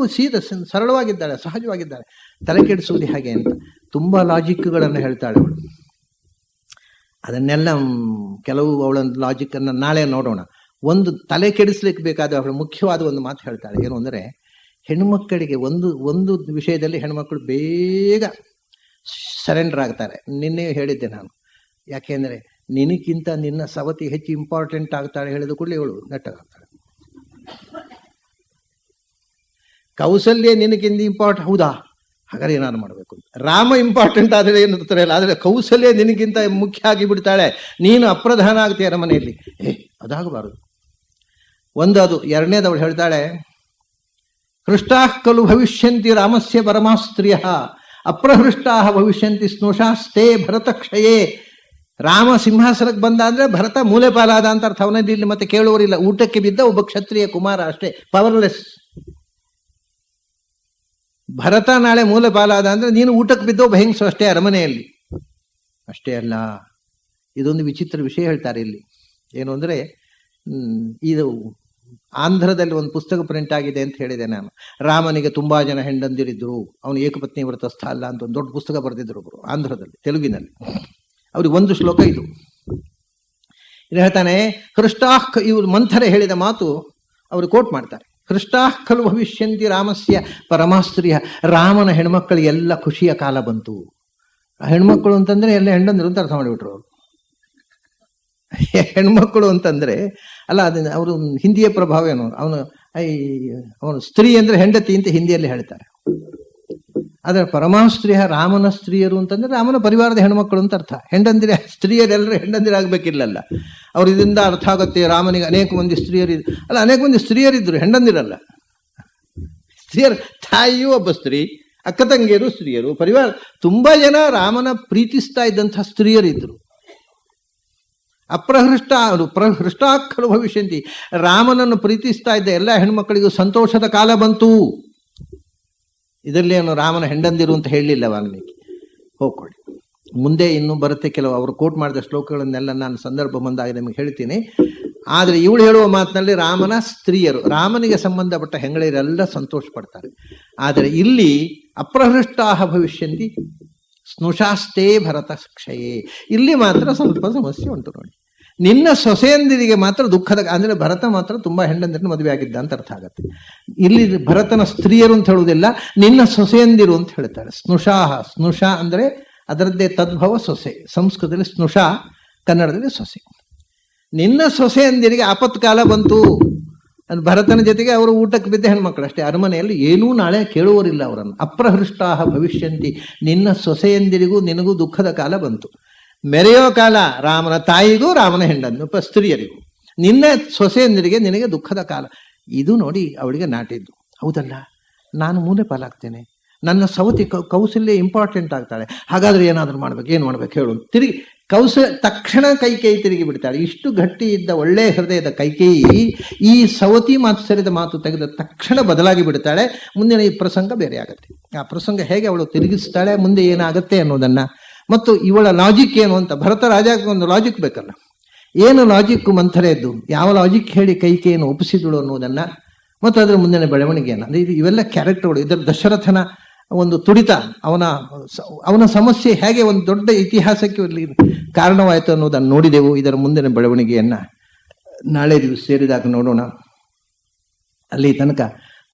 ಸರಳವಾಗಿದ್ದಾಳೆ, ಸಹಜವಾಗಿದ್ದಾಳೆ. ತಲೆ ಕೆಡಿಸುವುದು ಹೇಗೆ ಅಂತ ತುಂಬಾ ಲಾಜಿಕ್ಗಳನ್ನು ಹೇಳ್ತಾಳೆ ಅವಳು. ಅದನ್ನೆಲ್ಲ ಕೆಲವು ಅವಳ ಲಾಜಿಕ್ ಅನ್ನು ನಾಳೆ ನೋಡೋಣ. ಒಂದು ತಲೆ ಕೆಡಿಸ್ಲಿಕ್ಕೆ ಬೇಕಾದ ಅವಳು ಮುಖ್ಯವಾದ ಒಂದು ಮಾತು ಹೇಳ್ತಾಳೆ. ಏನು ಅಂದರೆ, ಹೆಣ್ಮಕ್ಕಳಿಗೆ ಒಂದು ವಿಷಯದಲ್ಲಿ ಹೆಣ್ಮಕ್ಳು ಬೇಗ ಸರೆಂಡರ್ ಆಗ್ತಾರೆ. ನಿನ್ನೆ ಹೇಳಿದ್ದೆ ನಾನು. ಯಾಕೆಂದ್ರೆ ನಿನಕ್ಕಿಂತ ನಿನ್ನ ಸವತಿ ಹೆಚ್ಚು ಇಂಪಾರ್ಟೆಂಟ್ ಆಗ್ತಾಳೆ ಹೇಳಿದ ಕೂಡಲೇ ಇವಳು ನೆಟ್ಟಗಾಗ್ತಾಳೆ. ಕೌಸಲ್ಯ ನಿನಗಿಂತ ಇಂಪಾರ್ಟೆಂಟ್, ಹೌದಾ, ಹಾಗಾದ್ರೆ ಏನಾದ್ರು ಮಾಡಬೇಕು ಅಂತ. ರಾಮ ಇಂಪಾರ್ಟೆಂಟ್ ಆದರೆ ಏನಿರ್ತಾರೆ ಅಲ್ಲ, ಆದರೆ ಕೌಸಲ್ಯ ನಿನಗಿಂತ ಮುಖ್ಯ ಆಗಿ ಬಿಡ್ತಾಳೆ. ನೀನು ಅಪ್ರಧಾನ ಆಗ್ತೀಯ ಅರಮನೆಯಲ್ಲಿ. ಅದಾಗಬಾರದು. ಅದು. ಎರಡನೇದು ಅವಳು ಹೇಳ್ತಾಳೆ, ಹೃಷ್ಟಾ ಖಲು ಭವಿಷ್ಯಂತಿ ರಾಮಸ್ಯ ಪರಮಾಸ್ತ್ರಿಯ ಅಪ್ರಹೃಷ್ಟಾ ಭವಿಷ್ಯಂತಿ ಸ್ನುಷಾಸ್ತೆ ಭರತಕ್ಷಯೇ. ರಾಮ ಸಿಂಹಾಸನಕ್ಕೆ ಬಂದ ಅಂದ್ರೆ ಭರತ ಮೂಲೆ ಪಾಲಾದ ಅಂತ ಅರ್ಥ. ಅವನಲ್ಲಿ ಇಲ್ಲಿ ಮತ್ತೆ ಕೇಳುವರಿಲ್ಲ. ಊಟಕ್ಕೆ ಬಿದ್ದ ಒಬ್ಬ ಕ್ಷತ್ರಿಯ ಕುಮಾರ ಅಷ್ಟೇ, ಪವರ್ಲೆಸ್. ಭರತ ನಾಳೆ ಮೂಲೆ ಪಾಲಾದ ಅಂದ್ರೆ ನೀನು ಊಟಕ್ಕೆ ಬಿದ್ದ ಒಬ್ಬ ಹೆಂಗಸು ಅಷ್ಟೇ ಅರಮನೆಯಲ್ಲಿ. ಅಷ್ಟೇ ಅಲ್ಲ, ಇದೊಂದು ವಿಚಿತ್ರ ವಿಷಯ ಹೇಳ್ತಾರೆ ಇಲ್ಲಿ. ಏನು ಅಂದ್ರೆ, ಇದು ಆಂಧ್ರದಲ್ಲಿ ಒಂದು ಪುಸ್ತಕ ಪ್ರಿಂಟ್ ಆಗಿದೆ ಅಂತ ಹೇಳಿದೆ ನಾನು. ರಾಮನಿಗೆ ತುಂಬಾ ಜನ ಹೆಂಡಂದಿರಿದ್ರು, ಅವನು ಏಕಪತ್ನಿ ವ್ರತಸ್ಥ ಅಲ್ಲ ಅಂತ ಒಂದು ದೊಡ್ಡ ಪುಸ್ತಕ ಬರೆದಿದ್ರು ಒಬ್ರು ಆಂಧ್ರದಲ್ಲಿ, ತೆಲುಗಿನಲ್ಲಿ. ಅವ್ರಿಗೆ ಒಂದು ಶ್ಲೋಕ ಇದು ಹೇಳ್ತಾನೆ, ಹೃಷ್ಟಾಹ್, ಇವರು ಮಂಥರೆ ಹೇಳಿದ ಮಾತು ಅವರು ಕೋಟ್ ಮಾಡ್ತಾರೆ. ಹೃಷ್ಟಾಹ್ ಖಲು ಭವಿಷ್ಯಂತಿ ರಾಮಸ್ಯ ಪರಮಾಸ್ತ್ರಿಯ. ರಾಮನ ಹೆಣ್ಮಕ್ಕಳಿಗೆಲ್ಲ ಖುಷಿಯ ಕಾಲ ಬಂತು. ಹೆಣ್ಮಕ್ಕಳು ಅಂತಂದ್ರೆ ಎಲ್ಲ ಹೆಂಡಂದ್ರು ಅಂತ ಅರ್ಥ ಮಾಡಿಬಿಟ್ರು ಅವರು. ಹೆಣ್ಮಕ್ಕಳು ಅಂತಂದ್ರೆ ಅಲ್ಲ, ಅದನ್ನ ಅವರು ಹಿಂದಿಯ ಪ್ರಭಾವ ಏನು, ಅವನು ಸ್ತ್ರೀ ಅಂದ್ರೆ ಹೆಂಡತಿ ಅಂತ ಹಿಂದಿಯಲ್ಲಿ ಹೇಳ್ತಾರೆ. ಆದರೆ ಪರಮಾಸ್ತ್ರೀಯ ರಾಮನ ಸ್ತ್ರೀಯರು ಅಂತಂದ್ರೆ ರಾಮನ ಪರಿವಾರದ ಹೆಣ್ಮಕ್ಳು ಅಂತ ಅರ್ಥ. ಹೆಂಡಂದಿರ ಸ್ತ್ರೀಯರೆಲ್ಲರೂ ಹೆಂಡಂದಿರಾಗಬೇಕಿಲ್ಲಲ್ಲ. ಅವ್ರು ಇದರಿಂದ ಅರ್ಥ ಆಗುತ್ತೆ, ರಾಮನಿಗೆ ಅನೇಕ ಮಂದಿ ಸ್ತ್ರೀಯರಿದ್ರು ಅಲ್ಲ, ಅನೇಕ ಮಂದಿ ಸ್ತ್ರೀಯರಿದ್ರು, ಹೆಂಡಂದಿರಲ್ಲ. ಸ್ತ್ರೀಯರು, ತಾಯಿಯೂ ಒಬ್ಬ ಸ್ತ್ರೀ, ಅಕ್ಕ ತಂಗಿಯರು ಸ್ತ್ರೀಯರು, ಪರಿವಾರ ತುಂಬಾ ಜನ ರಾಮನ ಪ್ರೀತಿಸ್ತಾ ಇದ್ದಂತಹ ಸ್ತ್ರೀಯರಿದ್ರು. ಹೃಷ್ಟಾಖಲು ಭವಿಷ್ಯಂತಿ, ರಾಮನನ್ನು ಪ್ರೀತಿಸ್ತಾ ಇದ್ದ ಎಲ್ಲ ಹೆಣ್ಮಕ್ಕಳಿಗೂ ಸಂತೋಷದ ಕಾಲ ಬಂತು. ಇದರಲ್ಲಿ ಅವನು ರಾಮನ ಹೆಂಡಂದಿರು ಅಂತ ಹೇಳಲಿಲ್ಲ ವಾಲ್ಮೀಕಿ. ಹೋಗ್ಕೊಳ್ಳಿ, ಮುಂದೆ ಇನ್ನೂ ಬರುತ್ತೆ ಕೆಲವು ಅವರು ಕೋಟ್ ಮಾಡಿದ ಶ್ಲೋಕಗಳನ್ನೆಲ್ಲ ನಾನು ಸಂದರ್ಭ ಬಂದಾಗ ನಿಮಗೆ ಹೇಳ್ತೀನಿ. ಆದರೆ ಇವಳು ಹೇಳುವ ಮಾತಿನಲ್ಲಿ ರಾಮನ ಸ್ತ್ರೀಯರು, ರಾಮನಿಗೆ ಸಂಬಂಧಪಟ್ಟ ಹೆಂಗಳೆಯರೆಲ್ಲ ಸಂತೋಷ ಪಡ್ತಾರೆ. ಆದರೆ ಇಲ್ಲಿ ಅಪ್ರಹೃಷ್ಟಾಹ ಭವಿಷ್ಯಂತಿ ಸ್ನುಷಾಸ್ತೇ ಭರತ ಕ್ಷಯೇ, ಇಲ್ಲಿ ಮಾತ್ರ ಸ್ವಲ್ಪ ಸಮಸ್ಯೆ ಉಂಟು ನೋಡಿ. ನಿನ್ನ ಸೊಸೆಯಂದಿರಿಗೆ ಮಾತ್ರ ದುಃಖದ, ಅಂದ್ರೆ ಭರತ ಮಾತ್ರ ತುಂಬಾ ಹೆಂಡಂದಿರನ್ನು ಮದುವೆ ಆಗಿದ್ದ ಅಂತ ಅರ್ಥ ಆಗತ್ತೆ. ಇಲ್ಲಿ ಭರತನ ಸ್ತ್ರೀಯರು ಅಂತ ಹೇಳುವುದಿಲ್ಲ, ನಿನ್ನ ಸೊಸೆಯಂದಿರು ಅಂತ ಹೇಳ್ತಾರೆ. ಸ್ನುಷಾಹ, ಸ್ನುಷ ಅಂದ್ರೆ ಅದರದ್ದೇ ತದ್ಭವ ಸೊಸೆ, ಸಂಸ್ಕೃತದಲ್ಲಿ ಸ್ನುಷ, ಕನ್ನಡದಲ್ಲಿ ಸೊಸೆ. ನಿನ್ನ ಸೊಸೆಯಂದಿರಿಗೆ ಆಪತ್ಕಾಲ ಬಂತು. ಭರತನ ಜೊತೆಗೆ ಅವರು ಊಟಕ್ಕೆ ಬಿದ್ದ ಹೆಣ್ಮಕ್ಳು ಅಷ್ಟೇ, ಅರಮನೆಯಲ್ಲಿ ಏನೂ ನಾಳೆ ಕೇಳುವರಿಲ್ಲ ಅವರನ್ನು. ಅಪ್ರಹೃಷ್ಟಾಹ ಭವಿಷ್ಯಂತಿ, ನಿನ್ನ ಸೊಸೆಯಂದಿರಿಗೂ ನಿನಗೂ ದುಃಖದ ಕಾಲ ಬಂತು. ಮೆರೆಯೋ ಕಾಲ ರಾಮನ ತಾಯಿಗೂ ರಾಮನ ಹೆಂಡನ್ನು ಸ್ತ್ರೀಯರಿಗೂ, ನಿನ್ನ ಸೊಸೆಯಂದಿರಿಗೆ ನಿನಗೆ ದುಃಖದ ಕಾಲ. ಇದು ನೋಡಿ ಅವಳಿಗೆ ನಾಟಿದ್ದು. ಹೌದಲ್ಲ, ನಾನು ಮೂಲೆ ಪಾಲಾಗ್ತೇನೆ, ನನ್ನ ಸವತಿ ಕೌಸಲ್ಯ ಇಂಪಾರ್ಟೆಂಟ್ ಆಗ್ತಾಳೆ, ಹಾಗಾದ್ರೆ ಏನಾದ್ರೂ ಮಾಡ್ಬೇಕು, ಏನು ಮಾಡ್ಬೇಕು ಹೇಳು. ತಿರುಗಿ ತಕ್ಷಣ ಕೈಕೇಯಿ ತಿರುಗಿ ಬಿಡ್ತಾಳೆ. ಇಷ್ಟು ಗಟ್ಟಿ ಇದ್ದ ಒಳ್ಳೆ ಹೃದಯದ ಕೈಕೇಯಿ ಈ ಸವತಿ ಮಾತ್ಸರ್ಯದ ಮಾತು ತೆಗೆದ ತಕ್ಷಣ ಬದಲಾಗಿ ಬಿಡ್ತಾಳೆ. ಮುಂದಿನ ಈ ಪ್ರಸಂಗ ಬೇರೆ ಆಗುತ್ತೆ. ಆ ಪ್ರಸಂಗ ಹೇಗೆ ಅವಳು ತಿರುಗಿಸ್ತಾಳೆ, ಮುಂದೆ ಏನಾಗುತ್ತೆ ಅನ್ನೋದನ್ನ, ಮತ್ತು ಇವಳ ಲಾಜಿಕ್ ಏನು ಅಂತ. ಭರತ ರಾಜಕ್ಕೆ ಒಂದು ಲಾಜಿಕ್ ಬೇಕಲ್ಲ, ಏನು ಲಾಜಿಕ್ ಮಂಥರೆಯದ್ದು, ಯಾವ ಲಾಜಿಕ್ ಹೇಳಿ ಕೈಕೇಯನ್ನು ಒಪ್ಪಿಸಿದಳು ಅನ್ನೋದನ್ನ, ಮತ್ತು ಅದರ ಮುಂದಿನ ಬೆಳವಣಿಗೆಯನ್ನು. ಅಂದ್ರೆ ಇವೆಲ್ಲ ಕ್ಯಾರೆಕ್ಟರ್ಗಳು. ಇದರ ದಶರಥನ ಒಂದು ತುಡಿತ, ಅವನ ಸಮಸ್ಯೆ ಹೇಗೆ ಒಂದು ದೊಡ್ಡ ಇತಿಹಾಸಕ್ಕೆ ಕಾರಣವಾಯಿತು ಅನ್ನೋದನ್ನು ನೋಡಿದೆವು. ಇದರ ಮುಂದಿನ ಬೆಳವಣಿಗೆಯನ್ನ ನಾಳೆ ದಿವಸ ಸೇರಿದಾಗ ನೋಡೋಣ. ಅಲ್ಲಿ ತನಕ